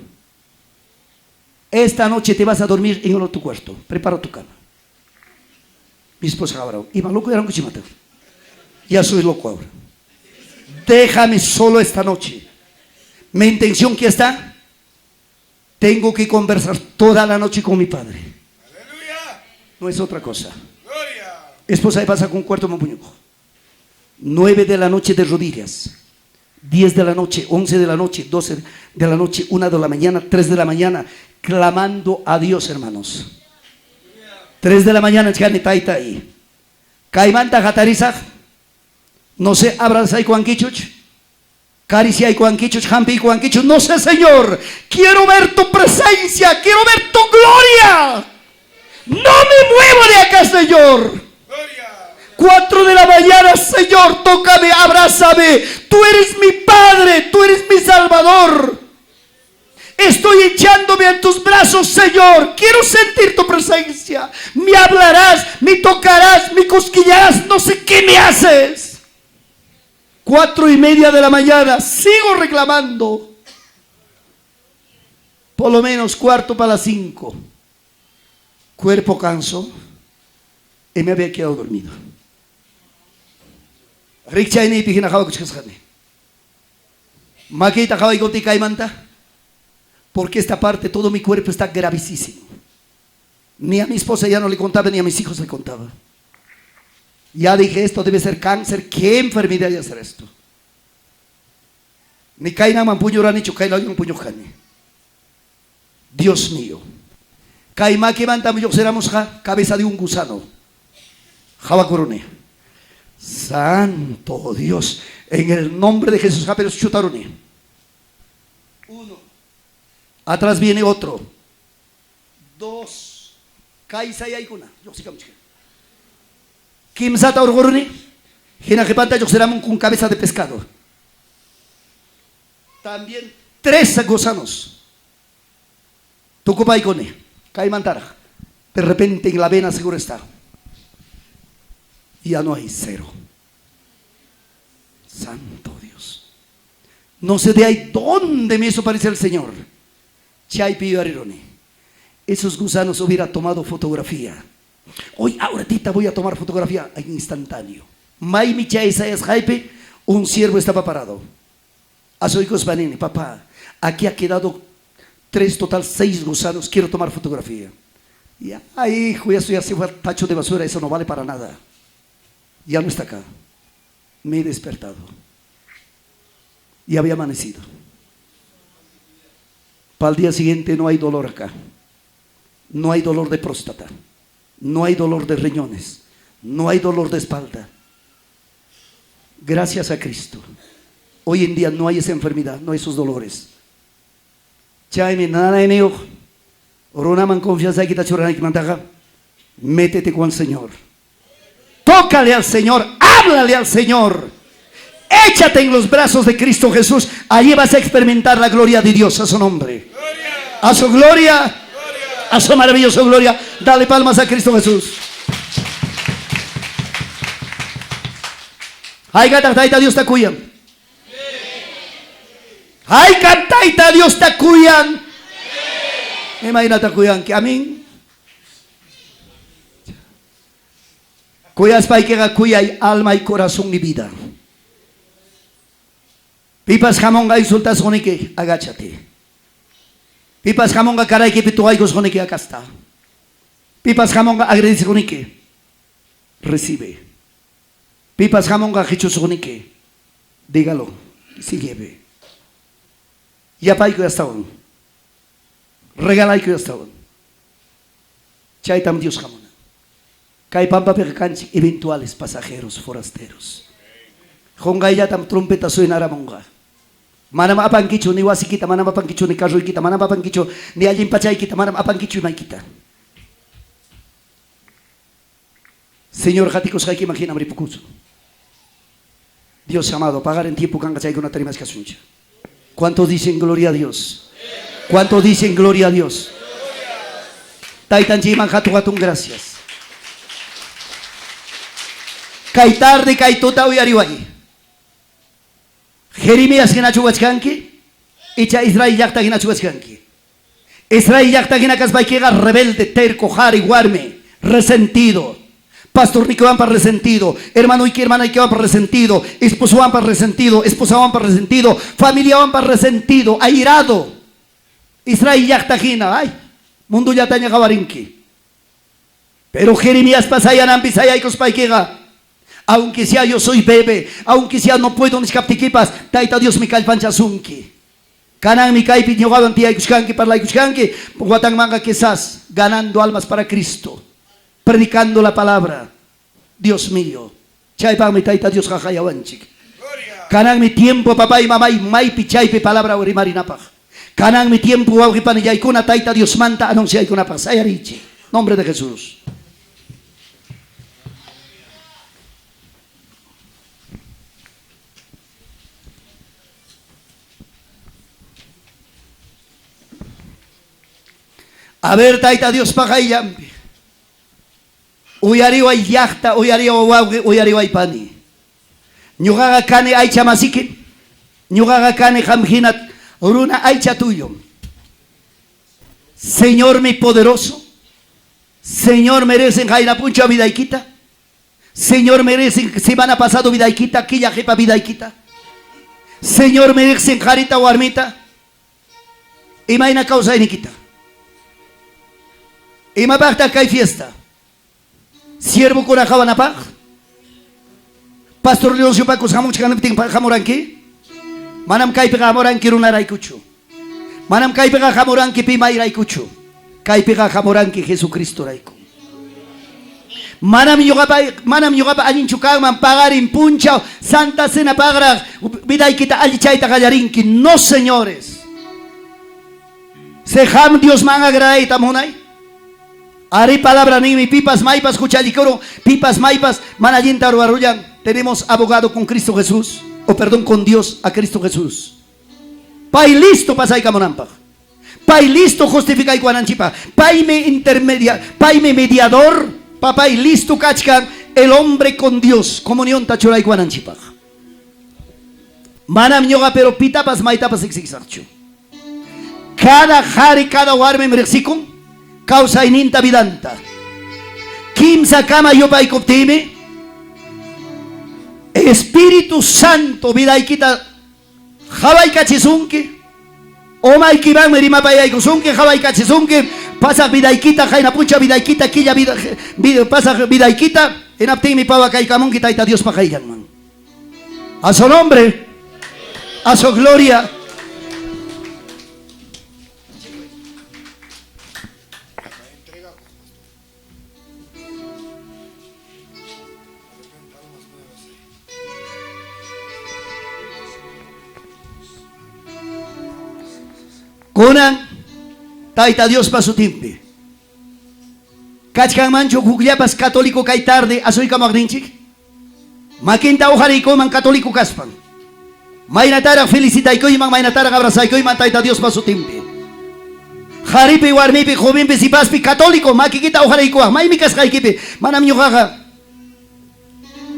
Esta noche te vas a dormir en tu cuarto. Prepara tu cama. Mi esposa ahora, y maluco era un cuchimata. Ya soy loco ahora. Déjame solo esta noche. Mi intención que está, tengo que conversar toda la noche con mi padre. ¡Aleluya! No es otra cosa. ¡Gloria! Esposa, pasa con un cuarto mamuñuco. 9 de la noche de rodillas, 10 de la noche, 11 de la noche, 12 de la noche, 1 de la mañana, 3 de la mañana, clamando a Dios, hermanos. 3 de la mañana, ahí. Caimanta Jatarizaj, no sé, abrazai Juanquichuch, caricia y Juanquichuch, Jampi y Juanquichuch, no sé, Señor, quiero ver tu presencia, quiero ver tu gloria. No me muevo de acá, Señor. 4 de la mañana, Señor, tócame, abrázame. Tú eres mi Padre, tú eres mi Salvador. Estoy echándome en tus brazos, Señor. Quiero sentir tu presencia. Me hablarás, me tocarás, me cosquillarás. No sé qué me haces. 4:30 de la mañana, sigo reclamando. Por lo menos 4:45. Cuerpo cansó y me había quedado dormido. Maquita Jabaigoti Caimanta. Porque esta parte, todo mi cuerpo está gravísimo. Ni a mi esposa ya no le contaba, ni a mis hijos le contaba. Ya dije, esto debe ser cáncer. ¿Qué enfermedad debe ser esto? Ni Kaina Mampuño Ranicho, Kaina Mampuño Jani. Dios mío. Kaima que mantamos seramos cabeza de un gusano. Jabacorone. Santo Dios. En el nombre de Jesús, pero chutarone. Uno. Atrás viene otro. Dos. Kaisa y Aikuna. Yo sí camché. Kimsata Orgorone. Gina que panta yo seramos con cabeza de pescado. También 3 gusanos. Tucupaicone. Caimantara. De repente en la vena seguro está. Ya no hay 0. Santo Dios. No sé de ahí dónde me hizo aparecer el Señor. Chaypiarirone. Esos gusanos hubiera tomado fotografía. Hoy, ahorita voy a tomar fotografía en instantáneo. Maimi Chaisayas Jaipe, un siervo estaba parado. A su hijo Spanini, papá, aquí ha quedado 3 total 6 gusanos, quiero tomar fotografía. Ya, ay, hijo, ya estoy así, tacho de basura, eso no vale para nada. Ya no está acá. Me he despertado. Y había amanecido. Para el día siguiente no hay dolor acá. No hay dolor de próstata. No hay dolor de riñones. No hay dolor de espalda. Gracias a Cristo. Hoy en día no hay esa enfermedad, no hay esos dolores. Chaime, nada en ello. Oronaman confianza que te métete con el Señor. Tócale al Señor, háblale al Señor. Échate en los brazos de Cristo Jesús. Allí vas a experimentar la gloria de Dios a su nombre. A su gloria. A su maravillosa gloria. Dale palmas a Cristo Jesús. Ay, gataita Dios te cuyan. Ay, cantaita Dios te cuyan. Imagínate cuyan que amén. Cuyas paikega cuyay alma y corazón y vida. Pipas jamonga insultas sonike, agáchate. Pipas jamonga caray que pitu aigos sonike, acá está. Pipas jamonga agradece sonike, recibe. Pipas jamonga hicho sonike, dígalo, si lleve. Ya paico ya estaban. Regalai que ya estaban. Chaitam Dios jamona. Kay pampa percanchi eventuales pasajeros forasteros. Honga ya tam trompeta suenara monga. Manam apankicho ni wasikita, manam apankicho ni karuikita, manam apankicho ni alguien pachaikita, manam apankicho y maikita. Señor Jaticos Jaiki imagina maripucuso. Dios amado, pagar en tiempo kanga chay con una tarima escasuncha. ¿Cuántos dicen gloria a Dios? ¿Cuántos dicen gloria a Dios? Taitan jiman hatu hatun gracias. Kay tarde kay tota uyariway. Jeremías que nachu wachkanki, echa Israel yakta que nachu wachkanki. Israel yakta que nakas baikega rebelde, terco, jari, guarme, resentido. Pastor Nico van para resentido, hermano y que van para resentido, esposo van para resentido, esposa van para resentido, familia van para resentido, airado. Israel yakta gina, ay, mundo ya taña gabarinki. Pero Jeremías pasayan pisaya y cospaikega. Aunque sea yo soy bebé, aunque sea no puedo ni captiquipas, taita Dios mi calpanchasunki. Kanan mi caipi ñogaban tía ikushkanki para la ikushkanki, guatang manga quizás ganando almas para Cristo, predicando la palabra. Dios mío, chaypa mi taita Dios jajayawanchik. Kanan mi tiempo papá y mamá y maipi chaype palabra orimarinapaj. Kanan mi tiempo auripan y yaikuna taita Dios manta anuncia ikunapaj. Sayarichi, nombre de Jesús. A ver, taita Dios pagayambi. Uyariwa yachta, uyariwa wawge, uyariwa pani. Nyugaga kane aicha masikin. Nyugaga kane jamhinat. Uruna aicha tuyo. Señor mi poderoso. Señor merecen jaina puncha vidaiquita. Señor merecen semana pasado vidaiquita, aquella jepa vidaiquita. Señor, me dicen jarita o armita. Y maina causa de Nikita. Y me basta que hay fiesta. Siervo con ajabanapaj. Pastor Leoncio Paco Samuchanapitin Jamoranki. Manam Kaipega Jamoranki Runaraikuchu. Manam Kaipega Jamoranki Pimairaikuchu. Kaipega Jamoranki Jesucristo Raiku. Manam yogapa alinchukaman pagarin puncha Santa Cena pagra vidaikita alichaita gallarinki. No, señores. Sejam Dios man agraita monay. Ari palabra ni mi pipas maipas cuchalicoro pipas maipas manayinta ruarullan. Tenemos abogado con Cristo Jesús, o perdón, con Dios a Cristo Jesús. Pai listo pasay camonampa. Pai listo justifica y guananchipa. Pai me intermedia, pai me mediador. Papá y listo cachcan el hombre con Dios. Comunión tachura y guananchipa. Manam yoga pero pitapas maitapas exixarcho. Cada jari, cada warme merexicum. Causa ininta vidanta. Kimsa kama yopa y coptime. Espíritu Santo vida y quita. Jabay cachisunke. Omay kiban merimapaya y kusunke. Jabay cachisunke. Pasa vidaikita, jaina pucha vidaikita, quilla vida, pasa vidaikita, en apti mi pava kaikamon quitaita Dios pa jaigan man. A su nombre, a su gloria. Conan Taita Dios pa su timpe. Kachkan mancho kukllapas católico kay tarde asoy kamagninchik. Makinta ojariko man católico kaspan. Mainatara felicitayko man mainatara abrazayko man taita Dios pa su timpe. Jaripi warmipi jovenpi sipaspi católico makikita ojariko may mikas kaykipi manam yojaja.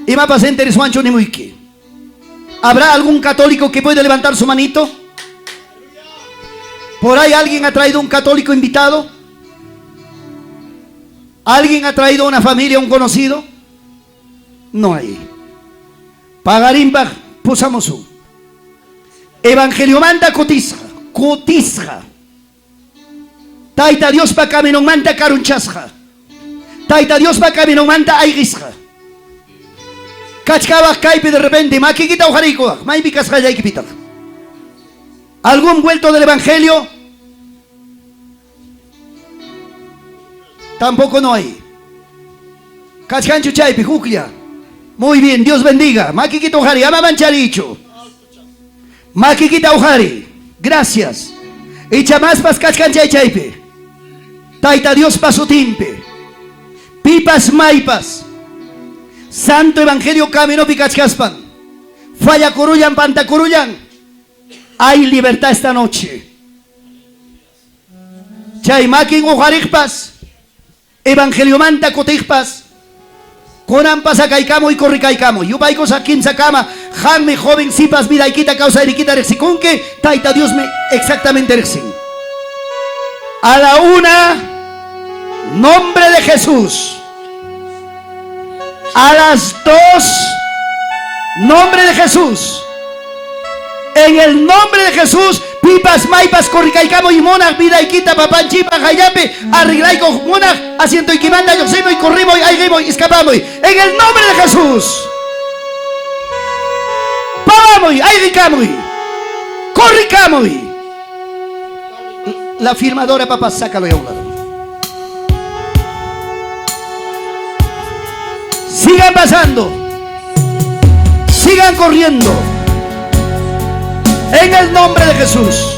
Ima pasente Juancho ni muiki. ¿Habrá algún católico que puede levantar su manito? ¿Por ahí alguien ha traído un católico invitado? ¿Alguien ha traído una familia, un conocido? No hay. Pagarimba, posamos un. Evangelio manda cotizja. Cotizja. Taita Dios pa camino manda carunchasja. Taita Dios pa camino manda aigisja. Cachcaba caipe de repente, maquiquita ojarico, maibicas jayaiquipita. ¿Algún vuelto del Evangelio? Tampoco no hay. Cachcancho chaipi, juclia. Muy bien, Dios bendiga. Maquiquita ojari, ama mancharicho. Maquiquita ojari. Gracias. Echa más pas cachcanchay chaipi. Taita Dios paso timpe. Pipas maipas. Santo Evangelio camino picachcaspan. Falla corullan, panta corullan. Hay libertad esta noche. Chaymakin ojarikpas. Evangelio manta cotikpas. Conan pasa caicamo y corri caicamo. Yupaicos a quimsa cama. Janme joven sipas vida y quita causa eriquita rexicunque. Taita Dios me exactamente rexin. A la una. Nombre de Jesús. A las dos. Nombre de Jesús. En el nombre de Jesús, pipas, maipas, corricaicamo y monach, vida y quita, papanchipa, jayape, arreglaico, monach, asiento y quimanda, yo semo y corrimos, y escapamos. En el nombre de Jesús. Pavamos, airicamos, corricamos. La firmadora, papá, sácalo ya a un lado. Sigan pasando. Sigan corriendo. En el nombre de Jesús.